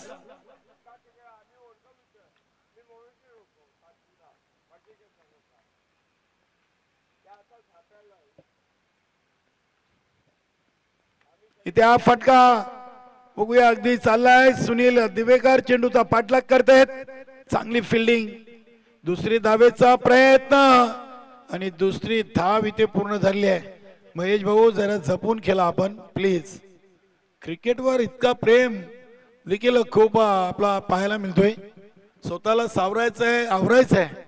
इथे हा फटका बघूया, अगदी चाललाय. सुनील दिवेकर चेंडूचा पाठलाग करतायत, चांगली फिल्डिंग, दुसरी धावेचा प्रयत्न आणि दुसरी धाव इथे पूर्ण झाली आहे. महेश भाऊ जरा जपून खेळा आपण प्लीज. क्रिकेटवर इतका प्रेम देखील खूप आपला पाहायला मिळतोय. स्वतःला सावरायचं आहे, आवरायचं आहे.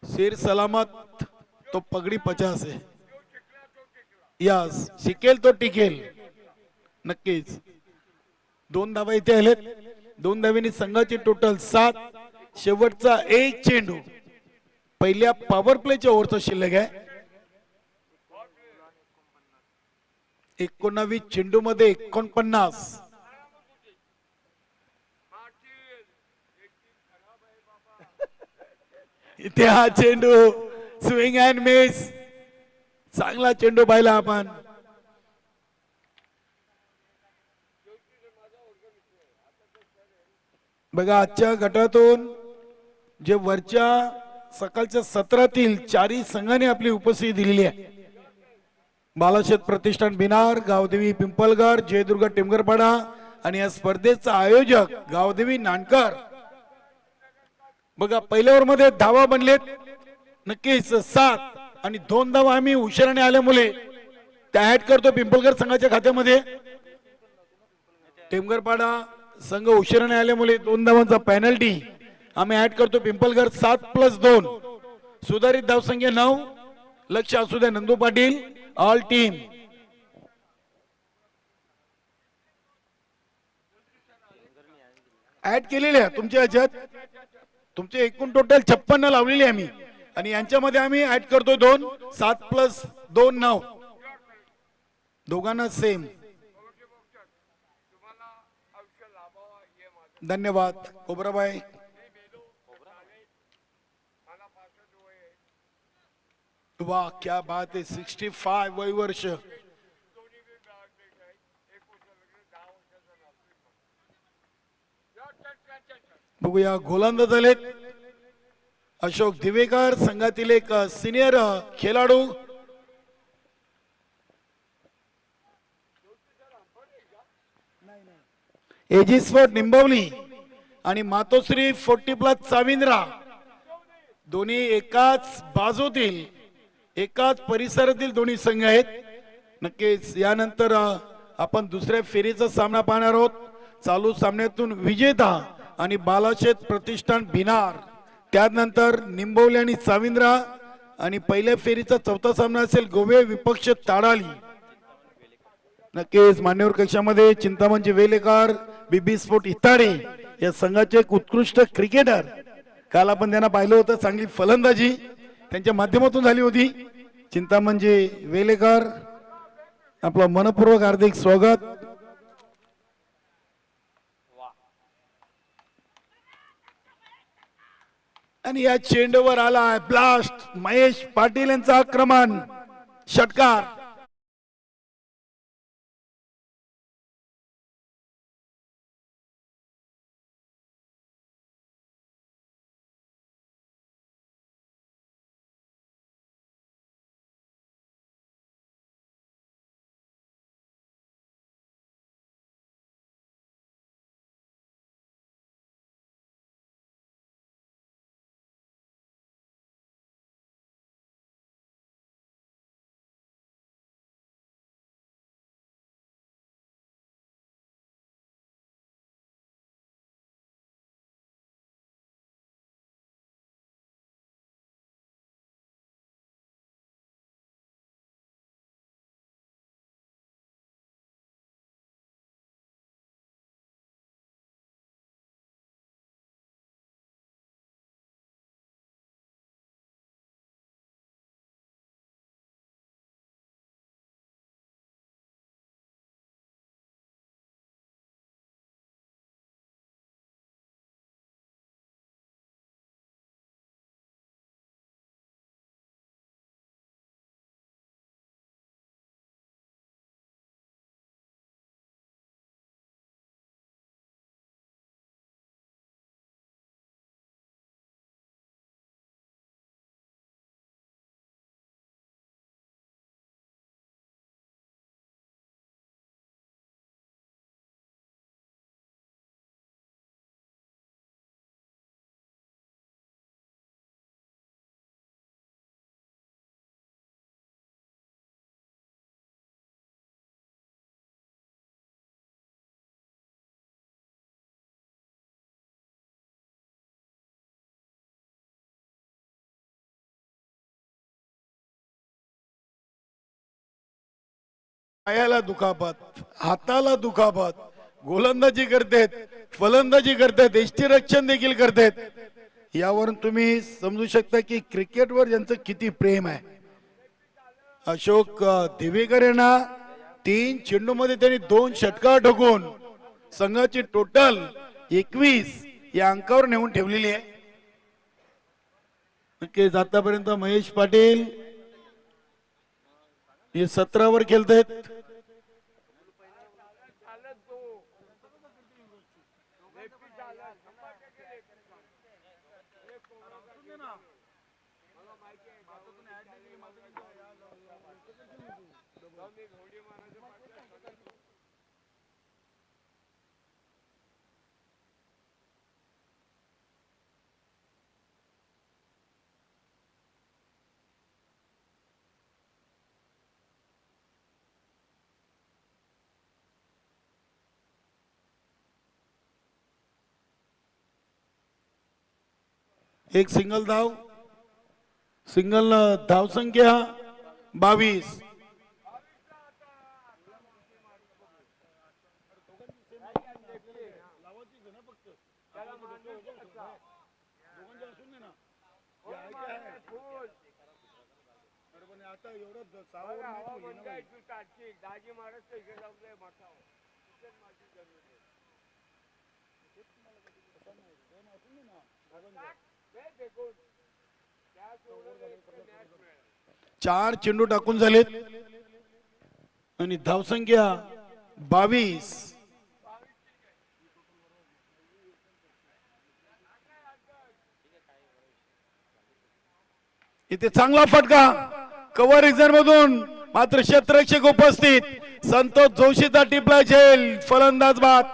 शेर सलामत तो पगडी 50 आहे. यस, शिकेल तो टिकेल. नक्कीच 2 धावा इथे आलेत. 2 धावेनी संघाची टोटल 7. शेवटचा 1 चेंडू पहिल्या पॉवर प्लेच्या ओव्हरचा शिल्लक आहे. 19 चेंडू मध्ये 49. इथे हा चेंडू स्विंग अँड मिस, चांगला चेंडू पाहिला आपण. बघा, आजच्या गटातून जे वरच्या सकाळच्या सत्रातील 4ही संघांनी आपली उपस्थिती दिलेली आहे. बालाशेत प्रतिष्ठान बिनार, गावदेवी पिंपलघर, जयदुर्गा टेमगरपाडा आणि या स्पर्धेचा आयोजक गावदेवी नानकर. बघा, पहिल्या ओव्हर मध्ये धावा बनलेत नक्कीच 7 आणि 2 धावा आम्ही उशिराने आल्यामुळे त्या ऍड करतो पिंपलघर संघाच्या खात्यामध्ये. टेमगरपाडा संघ उशिराने आल्यामुळे 2 धावांचा पेनल्टी आम्ही ऍड करतो. पिंपलघर 7+2, सुधारित धावसंख्या 9. लक्ष असू द्या Nandu Patil, all team. Add केलेले आहे तुमच्या याच्यात, तुमचे एकूण टोटल 56 लावलेले आम्ही आणि यांच्यामध्ये आम्ही ऍड करतोय 2. 7+2 9, दोघांना सेम. धन्यवाद कोबराबाई. वाह, क्या बात है. 65 वय वर्ष. बघूया, गोलंदाज झालेत अशोक दिवेकर, संघातील एक सिनियर खेळाडू. एजी स्पोर्ट निंबवली आणि मातोश्री 40+ चाविंद्रा, दोन्ही एकाच बाजूतील एकाच परिसरातील दोन्ही संघ आहेत. नक्कीच यानंतर आपण दुसऱ्या फेरीचा सामना पाहणार आहोत. चालू सामन्यातून विजेता आणि बालाशेत प्रतिष्ठान बिनार, त्यानंतर निंबवली आणि चाविंद्रा आणि पहिल्या फेरीचा चौथा सामना असेल गोवे विपक्ष ताडाली. नक्कीच मान्यवर कक्षामध्ये चिंतामणजी वेलेकर, बीबी स्पोर्ट इताडे या संघाचे एक उत्कृष्ट क्रिकेटर. काल आपण त्यांना पाहिलं होतं, चांगली फलंदाजी त्यांच्या माध्यमातून झाली होती. चिंतामणजी वेलेकर, आपलं मनपूर्वक हार्दिक स्वागत. आणि या चेंडूवर आला ब्लास्ट, महेश पाटील यांचा आक्रमण, षटकार. पायाला दुखापत, हाताला दुखापत, गोलंदाजी करतात, फलंदाजी करतात, यष्टीरक्षण देखील करतात. यावरून तुम्ही समजू शकता की क्रिकेटवर ज्यांचं किती प्रेम आहे. अशोक दिवेकर यांना 3 चेंडूमध्ये त्यांनी 2 षटकार ठोकून संघाची टोटल 21 या अंकावर नेऊन ठेवलेली आहे. नक्कीच आतापर्यंत महेश पाटील हे 17 वर खेळतायत. एक सिंगल धाव, सिंगल धाव संख्या 22. चार चेंडू टाकून झालेत आणि धावसंख्या 22. इथे चांगला फटका कव्हर रिझर्व मधून, मात्र क्षेत्ररक्षक उपस्थित. संतोष जोशीचा टिपला झेल, फलंदाज बाद.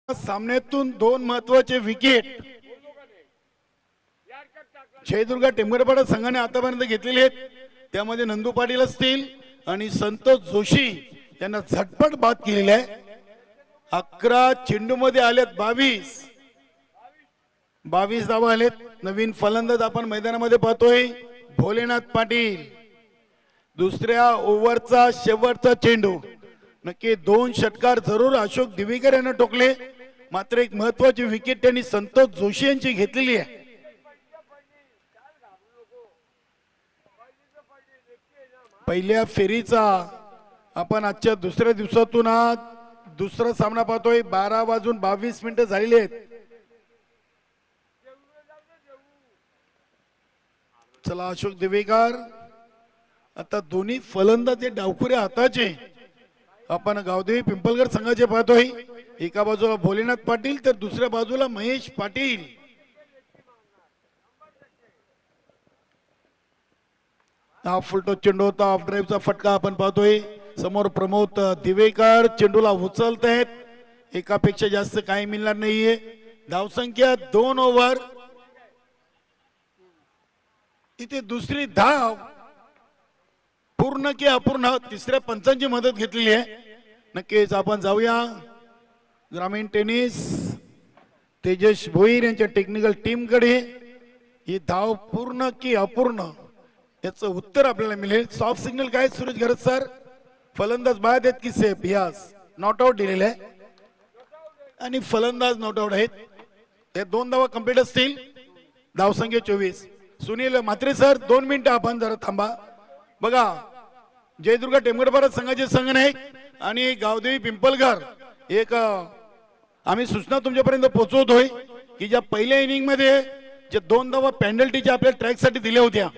सामन्यातून 2 महत्वाचे विकेट जयदुर्गा टेंभुर्णीपाडा संघाने आतापर्यंत घेतलेले आहेत. त्यामध्ये नंदू पाटील असतील आणि संतोष जोशी यांना झटपट बाद केलेले आहे. 11 चेंडू मध्ये आलेत 22 धावा आलेत. नवीन फलंदाज आपण मैदानामध्ये पाहतोय भोलेनाथ पाटील. दुसऱ्या ओव्हरचा शेवटचा चेंडू, नक्की 2 षटकार जरूर अशोक दिवेकर यांना टोकले, मात्र एक महत्वाची विकेट त्यांनी संतोष जोशी यांची घेतलेली आहे. पहिल्या फेरीचा आपण आजच्या दुसऱ्या दिवसातून आज दुसरा सामना पाहतोय. 12:22 झालेले आहेत. चला अशोक दिवेकर, आता दोन्ही फलंदाज हे डावखुऱ्या हाताचे आपण गावदेवी पिंपळगड संघाचे पाहतोय. एका बाजूला भोलेनाथ पाटील तर दुसऱ्या बाजूला महेश पाटील. हा फुलटो चेंडू होता, ऑफ ड्राईव्हचा फटका आपण पाहतोय. समोर प्रमोद दिवेकर चेंडूला उचलत आहेत. एकापेक्षा जास्त काही मिळणार नाहीये. धावसंख्या 2 ओव्हर. इथे दुसरी धाव पूर्ण की अपूर्ण, तिसऱ्या पंचांची मदत घेतलेली आहे. नक्कीच आपण जाऊया ग्रामीण टेनिस तेजस भोईर यांच्या टेक्निकल टीम कडे. ही धाव पूर्ण की अपूर्ण याचं उत्तर आपल्याला मिळेल. सॉफ्ट सिग्नल काय सुरेश घरत सर? फलंदाज बाद आहेत की सेफ? यास नॉट आउट दिलेलं आहे आणि फलंदाज नॉट आउट आहेत. हे 2 धावा कंप्लीट असतील. धावसंख्या 24. सुनील म्हात्रे सर 2 मिनिटं आपण जरा थांबा. बघा जयदुर्गा टेंभुर्णीपाडा संघाचे संघनायक आणि गावदेवी पिंपळगड एक आम्ही सूचना तुमच्यापर्यंत पोहोचवतोय की ज्या पहिल्या इनिंग मध्ये जे 2 धावा पेनल्टीच्या आपल्या ट्रॅक साठी दिल्या होत्या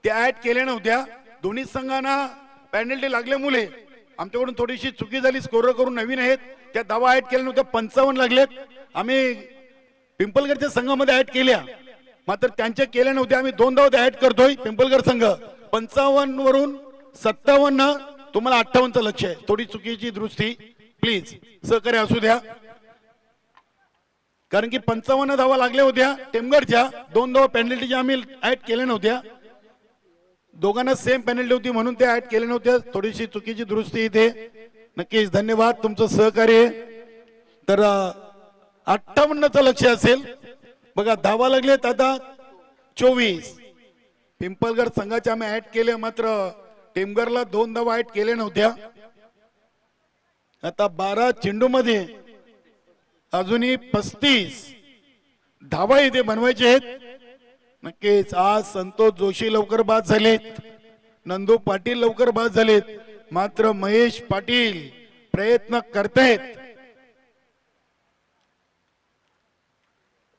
त्या ऍड केल्या नव्हत्या. दोन्ही संघांना पेनल्टी लागल्यामुळे आमच्याकडून थोडीशी चुकी झाली. स्कोर करून नवीन आहेत त्या धावा ऍड केल्या नव्हत्या. 55 लागलेत. आम्ही पिंपळगडच्या संघामध्ये ऍड केल्या, मात्र त्यांच्या केल्या नव्हत्या. आम्ही 2 धावा ऍड करतोय. पिंपळगड संघ 55 वरून 57, तुम्हाला 58चं लक्ष आहे. थोडी चुकीची दुरुस्ती प्लीज सहकार्य असू द्या. कारण की 55 धावा लागल्या होत्या टेमगडच्या, 2 धावा पेनल्टीच्या आम्ही ऍड केल्या नव्हत्या, दोघांना सेम पेनल्टी होती म्हणून ते ऍड केल्या नव्हत्या, थोडीशी चुकीची दुरुस्ती इथे. नक्कीच धन्यवाद तुमचं सहकार्य. तर 58चं लक्ष असेल बघा, धावा लागलेत आता 24. पिंपलगड संघाच्या आम्ही ऍड केले, मात्र टेमगरला 2 धावा ऍड केल्या नव्हत्या. आता 12 चेंडू मध्ये अजूनही 35 धावा इथे बनवायचे आहेत. नक्कीच आज संतोष जोशी लवकर बाद झालेत, नंदू पाटील लवकर बाद झालेत, मात्र महेश पाटील प्रयत्न करतायत.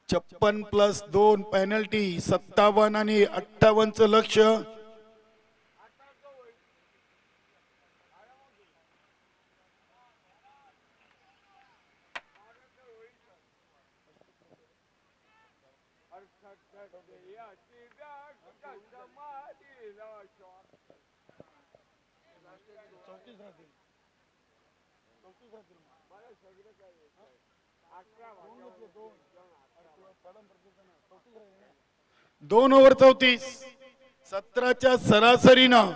56+2 पेनल्टी, 57 आणि 58चं लक्ष. दोन ओव्हर 34, 17च्या सरासरीनं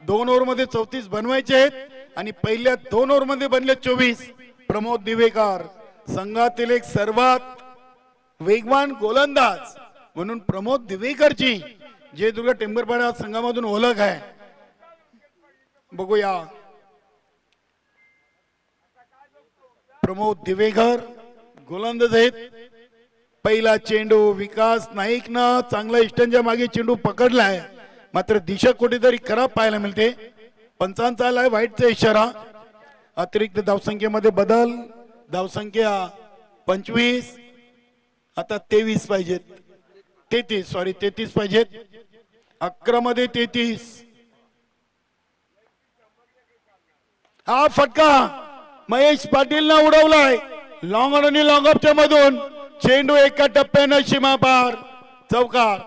2 ओव्हर मध्ये 34 बनवायचे आहेत आणि पहिल्या 2 ओव्हर मध्ये बनले 24. प्रमोद दिवेकर संघातील एक सर्वात वेगवान गोलंदाज म्हणून प्रमोद दिवेकरची जयदुर्ग टेंबरपाडा संघामधून ओळख आहे. बघूया प्रमोद दिवेकर गोलंदाज आहेत. पहिला चेंडू विकास नाईकनं चांगला इष्टांच्या मागे चेंडू पकडलाय, मात्र दिशा कुठेतरी खराब पाहायला मिळते. पंचांचा आलाय वाईटचा इशारा. अतिरिक्त धावसंख्येमध्ये बदल, धावसंख्या 25, आता 23 पाहिजेत, 33 पाहिजेत. 11 मध्ये 33. हा फटका महेश पाटीलनं उडवलाय लॉंग ऑन आणि लॉंग ऑफच्या मधून. चेंडू एका टप्प्यानं सीमा पार, चौकार.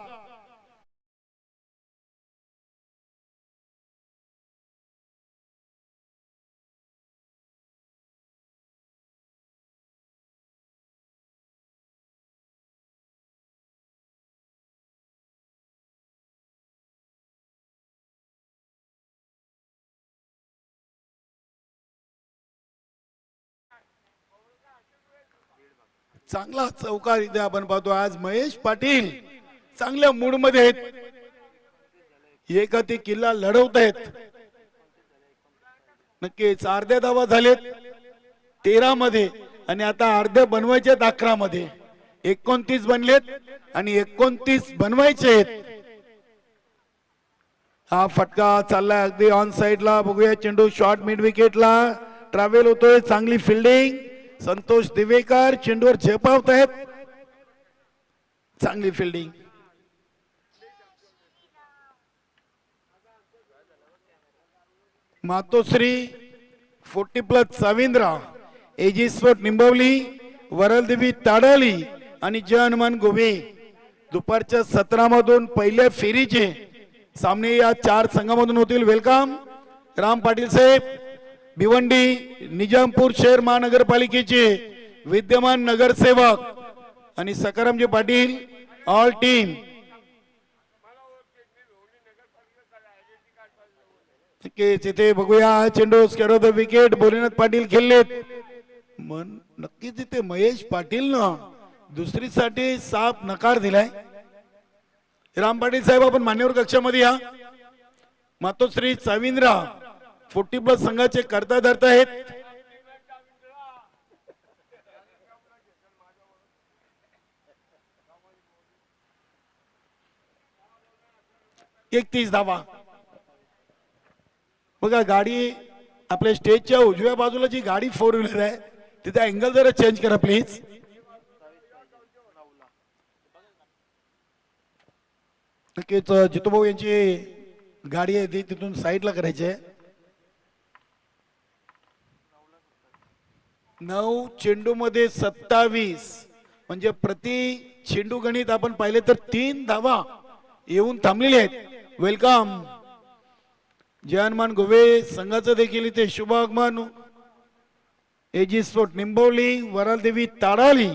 चांगला चौकार इथे आपण पाहतो. आज महेश पाटील चांगल्या मूड मध्ये आहेत, एका ते किल्ला लढवत आहेत. नक्कीच अर्ध्या धावा झालेत 13 मध्ये आणि आता अर्ध्या बनवायचे 11 मध्ये. 29 बनलेत आणि 29 बनवायचे आहेत. हा फटका चाललाय अगदी ऑन साइडला. बघूया चेंडू शॉर्ट मिड विकेटला ट्रॅव्हल होतोय. चांगली फिल्डिंग संतोष दिवेकर चेंडूवर झेपावत आहेत. चांगली फिल्डिंग. मातोश्री 40+ साविंद्रा, एजी स्पोर्ट निंबवली, वरलदेवी ताडाली आणि जय हनुमान गोवे दुपारच्या 17 मधून पहिल्या फेरीचे सामने या 4 संघामधून होतील. वेलकम राम पाटील साहेब, भिवंडी निजामपूर शहर महानगरपालिकेचे विद्यमान नगरसेवक आणि सकारामजी पाटील, ऑल टीम. तिथे बघूया चेंडू square of the wicket. Bholenath Patil खेळलेत. नक्कीच तिथे महेश पाटील न दुसरीसाठी साफ नकार दिलाय. राम पाटील साहेब आपण मान्यवर कक्षामध्ये या. मातोश्री साविंद्रा 40+ संघाचे करता धरता आहेत. एक 30 धावा. बघा गाडी आपल्या स्टेजच्या उजव्या बाजूला जी गाडी 4 व्हीलर आहे तिथे अँगल जरा चेंज करा प्लीज. नक्कीच जितूभाऊ यांची गाडी आहे ती तिथून साईडला करायची आहे. 9 चेंडू मध्ये 27 म्हणजे प्रति चेंडू गणित आपण पाहिले तर 3 धावा येऊन थांबलेले आहेत. वेलकम जय हनुमान गोवे संघाचं देखील इथे शुभ आगमन. एजी स्पोर्ट निंबवली, वरलदेवी ताडाली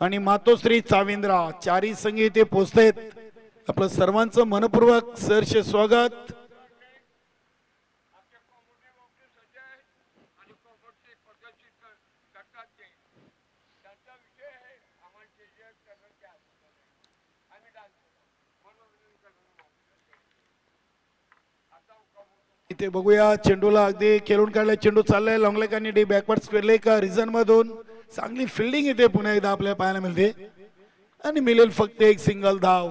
आणि मातोश्री चाविंद्रा चारी संघ इथे पोहोचतायत. आपलं सर्वांचं मनपूर्वक सहर्ष स्वागत. इथे बघूया चेंडूला अगदी खेळून काढला चेंडू चाललाय लॉंगलेकांनी डी बॅकवर्ड स्क्वेअरले का रिझन मधून चांगली फिल्डिंग इथे पुन्हा एकदा आपल्याला पाहायला मिळते आणि मिळेल फक्त एक सिंगल धाव.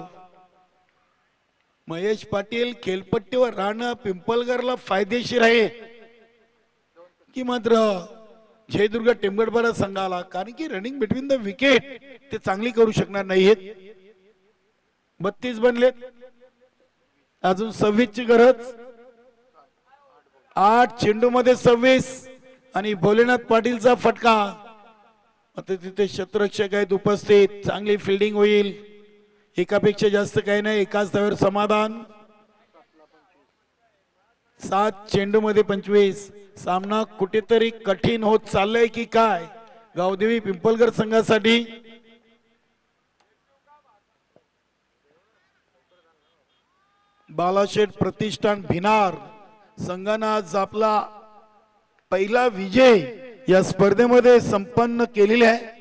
महेश पाटील खेळपट्टीवर राहणं पिंपलगरला फायदेशीर आहे की मात्र जयदुर्ग टेंबगडबारा संघाला, कारण की रनिंग बिटवीन द विकेट ते चांगली करू शकणार नाहीत. 32 बनलेत, अजून 26 ची गरज. 8 चेंडू मध्ये 26 आणि भोलेनाथ पाटीलचा फटका. आता तिथे क्षेत्ररक्षक आहेत उपस्थित, चांगली फिल्डिंग होईल. एकापेक्षा जास्त काही नाही, एकाच धावेवर समाधान. 7 चेंडू मध्ये 25. सामना कुठेतरी कठीण होत चाललंय की काय गावदेवी पिंपलगर संघासाठी. बालाशेठ प्रतिष्ठान भिनार संघानं आज आपला पहिला विजय या स्पर्धेमध्ये संपन्न केलेला आहे.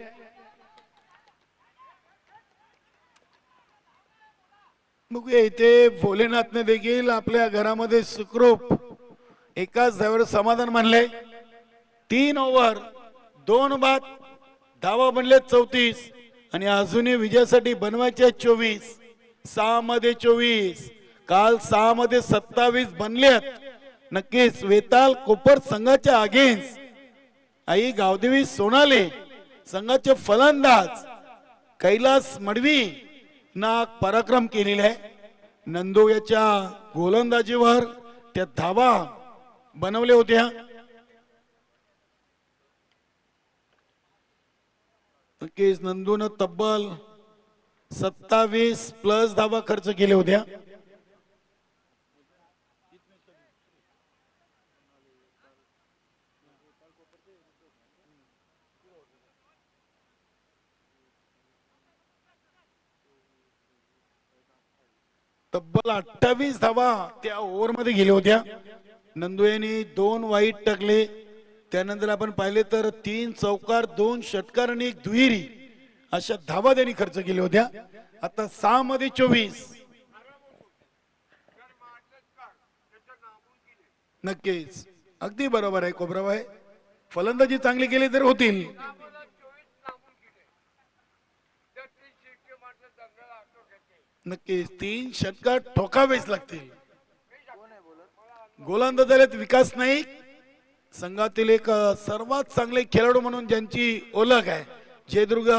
बघूया इथे भोलेनाथने देखील आपल्या घरामध्ये सुखरूप एकाच धावेवर समाधान मानले. 3 ओव्हर 2 बाद, धावा बनले 34 आणि अजूनही विजयासाठी बनवायचे 24. 6 मध्ये 24, काल 6 मध्ये 27 बनलेत. नक्कीच वेताल कोपर संघाच्या अगेन्स्ट आई गावदेवी सोनाले संघाचे फलंदाज कैलास मडवी ना पराक्रम केलेला आहे. नंदू याच्या गोलंदाजीवर त्या धावा बनवल्या होत्या. नक्कीच नंदून तब्बल 27 प्लस धावा खर्च केल्या होत्या. तब्बल 28 धावा त्या ओव्हर मध्ये गेल्या होत्या. नंदू यांनी 2 वाईट टाकले. त्यानंतर आपण पाहिले तर 3 चौकार 2 षटकार आणि 1 दुहेरी अशा धावा त्यांनी खर्च केल्या होत्या. आता 6 मध्ये 24. नक्कीच अगदी बरोबर आहे कोबराबाई, फलंदाजी चांगली केली तर होतील. नक्कीच 3 षटकार ठोकावेच लागतील. गोलंदाजात विकास नाईक संघातील एक सर्वात चांगले खेळाडू म्हणून ज्यांची ओळख आहे जयदुर्ग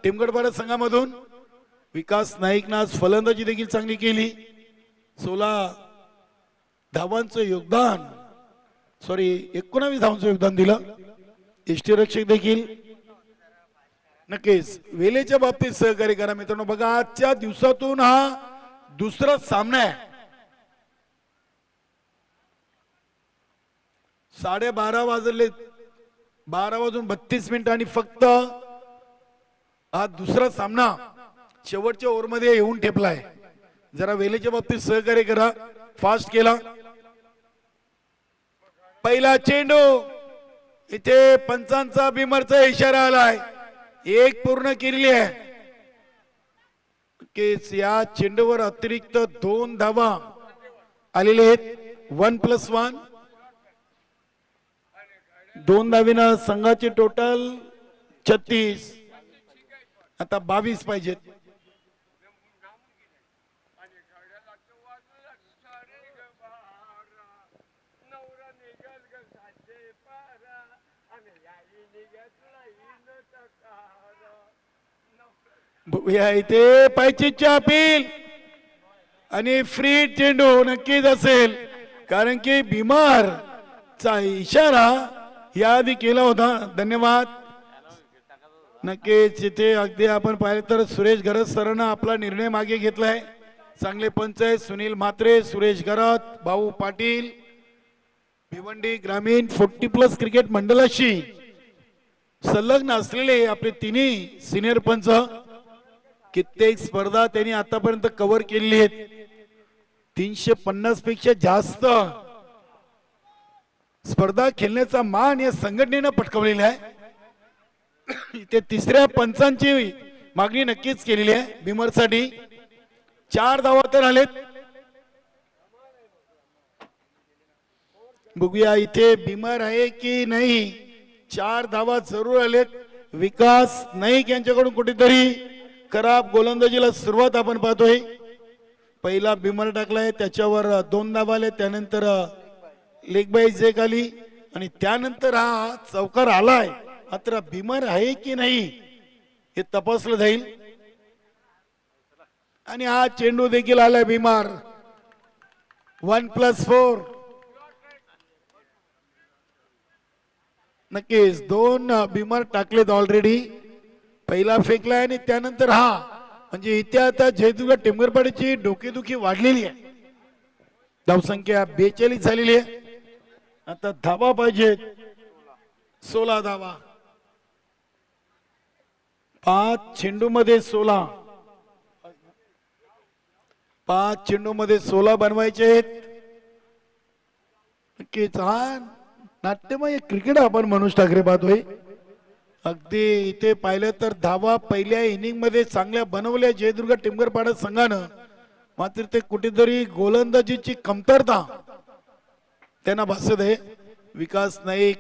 टेमगडबारा संघामधून. विकास नाईकनं आज फलंदाजी देखील चांगली केली. 16 धावांचं योगदान, 19 धावांचं योगदान दिलं. यष्टीरक्षक देखील. नक्कीच वेळेच्या बाबतीत सहकार्य करा मित्रांनो. बघा आजच्या दिवसातून हा दुसरा सामना आहे. 12:30 वाजले, 12 वाजून 32 मिनिट आणि फक्त हा दुसरा सामना शेवटच्या ओव्हर मध्ये येऊन ठेपलाय. जरा वेळेच्या बाबतीत सहकार्य करा. फास्ट केला. पहिला चेंडू इथे पंचांचा बिमरचा इशारा आलाय. 1 पूर्ण केलेली आहे. या चेंडूवर अतिरिक्त 2 धावा आलेले आहेत. 1+1. 2 धावीनं संघाचे टोटल 36. आता 22 पाहिजेत. बघूया इथे पायचीच्या अपील आणि फ्री चेंडू नक्कीच असेल, कारण की भीमारचा इशारा याआधी केला होता. धन्यवाद. नक्कीच इथे अगदी आपण पाहिलं तर सुरेश गरज सरांना आपला निर्णय मागे घेतलाय. चांगले पंच आहेत सुनील म्हात्रे, सुरेश गरत, भाऊ पाटील, भिवंडी ग्रामीण 40+ क्रिकेट मंडळाशी संलग्न असलेले आपले तिन्ही सिनियर पंच कित्येक स्पर्धा त्यांनी आतापर्यंत कव्हर केलेली आहेत. 350 पेक्षा जास्त स्पर्धा खेळण्याचा मान या संघटनेनं पटकावलेला आहे. इथे तिसऱ्या पंचांची मागणी नक्कीच केलेली आहे. बिमरसाठी 4 धावा तर आलेत. बघूया इथे बिमर आहे की नाही. 4 धावा जरूर आलेत. विकास नाईक यांच्याकडून कुठेतरी खराब गोलंदाजीला सुरुवात आपण पाहतोय. पहिला बिमर टाकलाय, त्याच्यावर 2 धावा आले, त्यानंतर लेग बाईज एक आली आणि त्यानंतर हा चौकार आलाय. मात्र बिमर आहे की नाही हे तपासलं जाईल. आणि हा चेंडू देखील आलाय बिमर. 1+4. नक्कीच 2 बिमर टाकलेत ऑलरेडी. पहिला फेकलाय आणि त्यानंतर हा. म्हणजे इथे आता जयदुर्ग टेंबरपाड्याची डोकेदुखी वाढलेली आहे. धावसंख्या 42 झालेली आहे. आता धावा पाहिजेत 16 धावा. 5 चेंडू मध्ये 16. 5 चेंडू मध्ये 16 बनवायचे आहेत. नक्कीच हा नाट्यमय क्रिकेट आपण मनोज ठाकरे पाहतोय. अगदी इथे पाहिलं तर धावा पहिल्या इनिंग मध्ये चांगल्या बनवल्या जयदुर्ग टिंबरपाडा संघानं. मात्र ते कुठेतरी गोलंदाजीची कमतरता त्यांना भासत आहे. विकास नाईक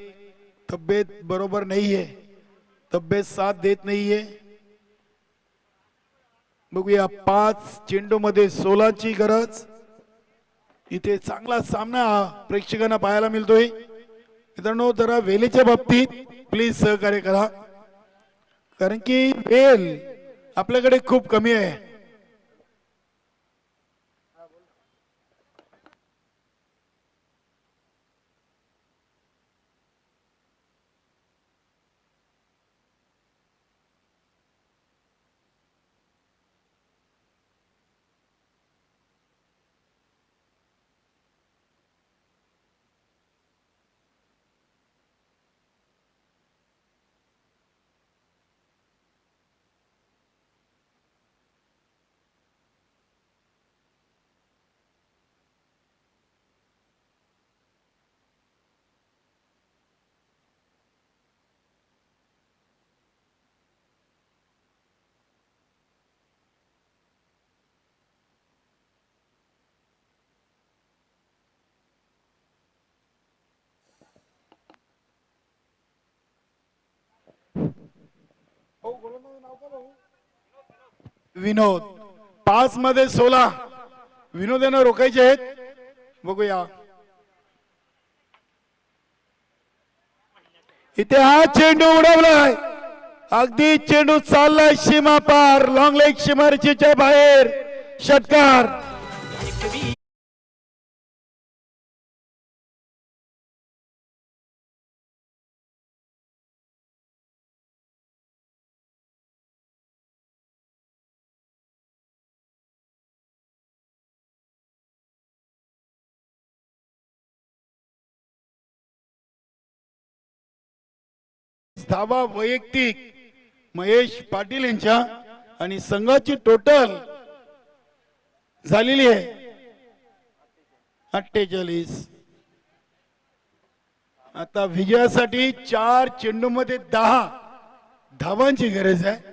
तब्येत बरोबर नाहीये, तब्येत साथ देत नाहीये. बघूया 5 चेंडू मध्ये 16 ची गरज. इथे चांगला सामना प्रेक्षकांना पाहायला मिळतोय. मित्रांनो जरा वेळेच्या बाबतीत प्लीज सहकार्य करा, कारण की वेळ आपल्याकडे खूप कमी आहे. विनोद 5 मध्ये 16 विनोद यांना रोखायचे आहेत. बघूया इथे हा चेंडू उडवलाय. अगदी चेंडू चाललाय सीमा पार. लॉंग लेग सीमारेषेच्या बाहेर. षटकार. धावा वैयक्तिक महेश पाटील यांच्या आणि संघाची टोटल झालेली आहे 48. आता विजयासाठी 4 चेंडू मध्ये 10 धावांची गरज आहे.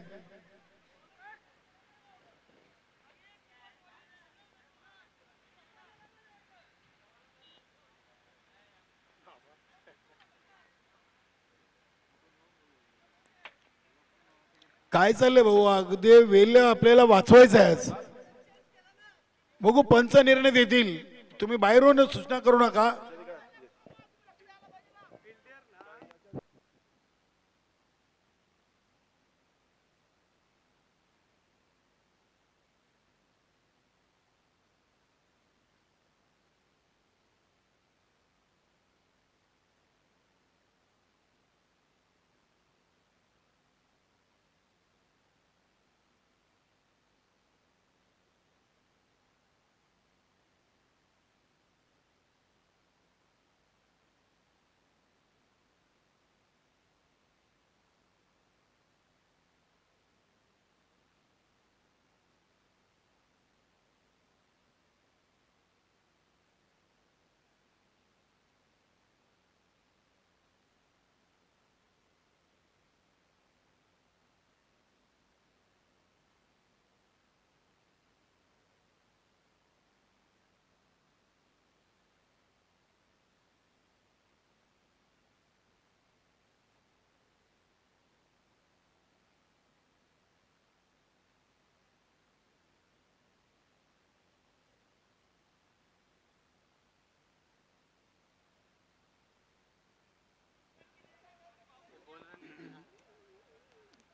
काय चाललंय भाऊ, अगदी वेळ आपल्याला वाचवायचं आहे आज. बघू पंच निर्णय देतील. तुम्ही बाहेरून सूचना करू नका.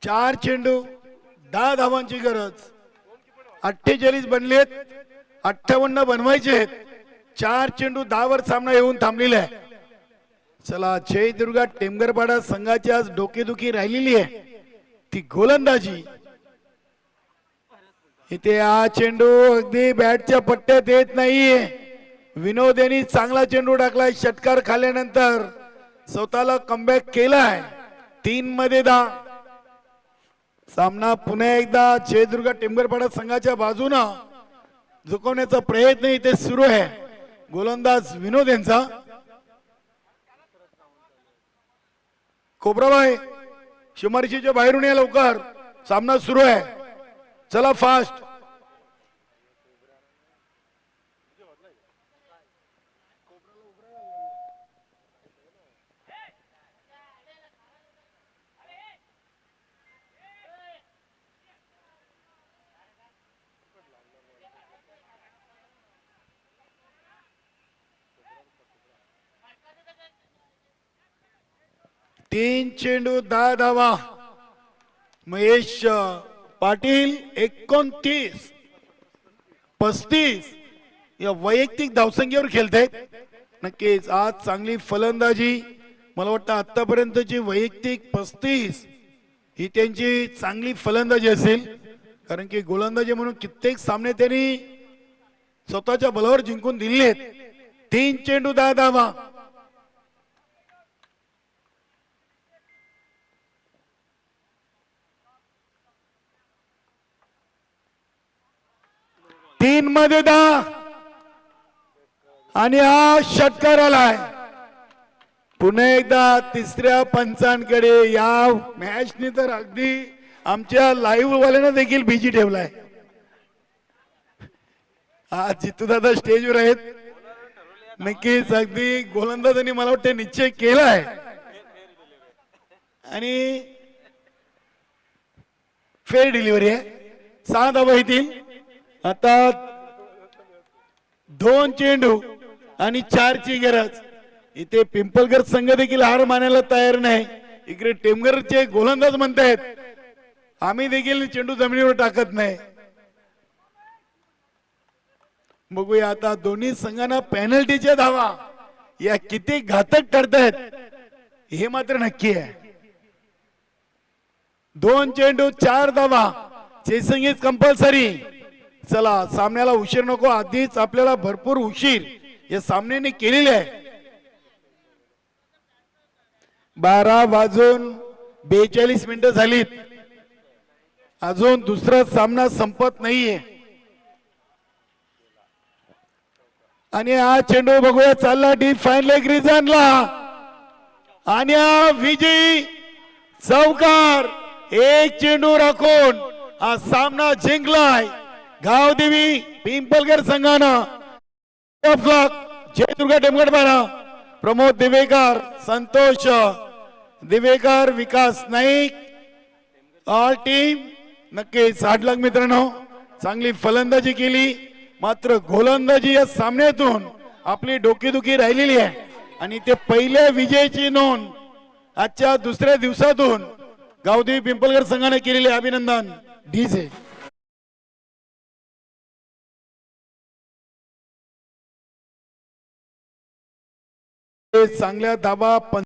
4 चेंडू 10 धावांची गरज. 48 बनलेत, 58 बनवायचे आहेत. 4 चेंडू 10 वर सामना येऊन थांबलेला आहे. चला जयदुर्गा टेमगरपाडा संघाची आज डोकेदुखी राहिलेली आहे ती गोलंदाजी. इथे हा चेंडू अगदी बॅटच्या पट्ट्यात येत नाहीये. विनोद यांनी चांगला चेंडू टाकलाय. षटकार खाल्यानंतर स्वतःला कमबॅक केलाय. 3 मध्ये 10. सामना पुन्हा एकदा जयदुर्गा टेमगरपाडा संघाच्या बाजूनं झुकवण्याचा प्रयत्न इथे सुरू आहे. गोलंदाज विनोद यांचा. कोबराबाई शिमारीशीच्या बाहेरून या लवकर, सामना सुरू आहे. चला फास्ट. तीन चेंडू 10 धावा. महेश पाटील 29-35 या वैयक्तिक धावसंख्येवर खेळतायत. नक्कीच आज चांगली फलंदाजी. मला वाटतं आतापर्यंतची वैयक्तिक 35 ही त्यांची चांगली फलंदाजी असेल, कारण की गोलंदाजी म्हणून कित्येक सामने त्यांनी स्वतःच्या बलावर जिंकून दिले आहेत. 3 चेंडू 10 धावा. तीन मध्ये 10 आणि हा षटकार आलाय. पुन्हा एकदा तिसऱ्या पंचांकडे या मॅचने तर अगदी आमच्या लाईव्ह वाल्यांना देखील बिजी ठेवलाय. आज जितू दादा स्टेजवर आहेत. नक्कीच अगदी गोलंदाजांनी मला वाटतं निश्चय केलाय आणि फेअर डिलिव्हरी आहे. 6 धावा येतील. आता 2 चेंडू आणि 4 ची गरज. इथे पिंपलकर संघ देखील हार मानायला तयार नाही. इकडे टेमगरचे गोलंदाज म्हणतायत आम्ही देखील चेंडू जमिनीवर टाकत नाही. बघूया आता दोन्ही संघांना पेनल्टीच्या धावा या किती घातक ठरतायत हे मात्र नक्की आहे. 2 चेंडू 4 धावा. Chasing is compulsory. चला सामन्याला उशीर नको. आधीच आपल्याला भरपूर उशीर या सामन्याने केलेले आहे. 12:42 झालीत. अजून दुसरा सामना संपत नाहीये आणि हा चेंडू बघूया चालला डीप फाईन लेग रिजनला आणि हा विजयी चौकार. 1 चेंडू राखून हा सामना जिंकलाय गावदेवी पिंपलकर संघानं. जयदुर्गा टेमगरपाडा प्रमोद दिवेकर, संतोष दिवेकर, विकास नाईक, ऑल टीम नक्कीच 8 लाख मित्रांनो चांगली फलंदाजी केली. मात्र गोलंदाजी या सामन्यातून आपली डोकेदुखी राहिलेली आहे आणि ते पहिल्या विजयाची नोंद आजच्या दुसऱ्या दिवसातून गावदेवी पिंपलकर संघाने केलेले अभिनंदन. डीजे चांगल्या धाबा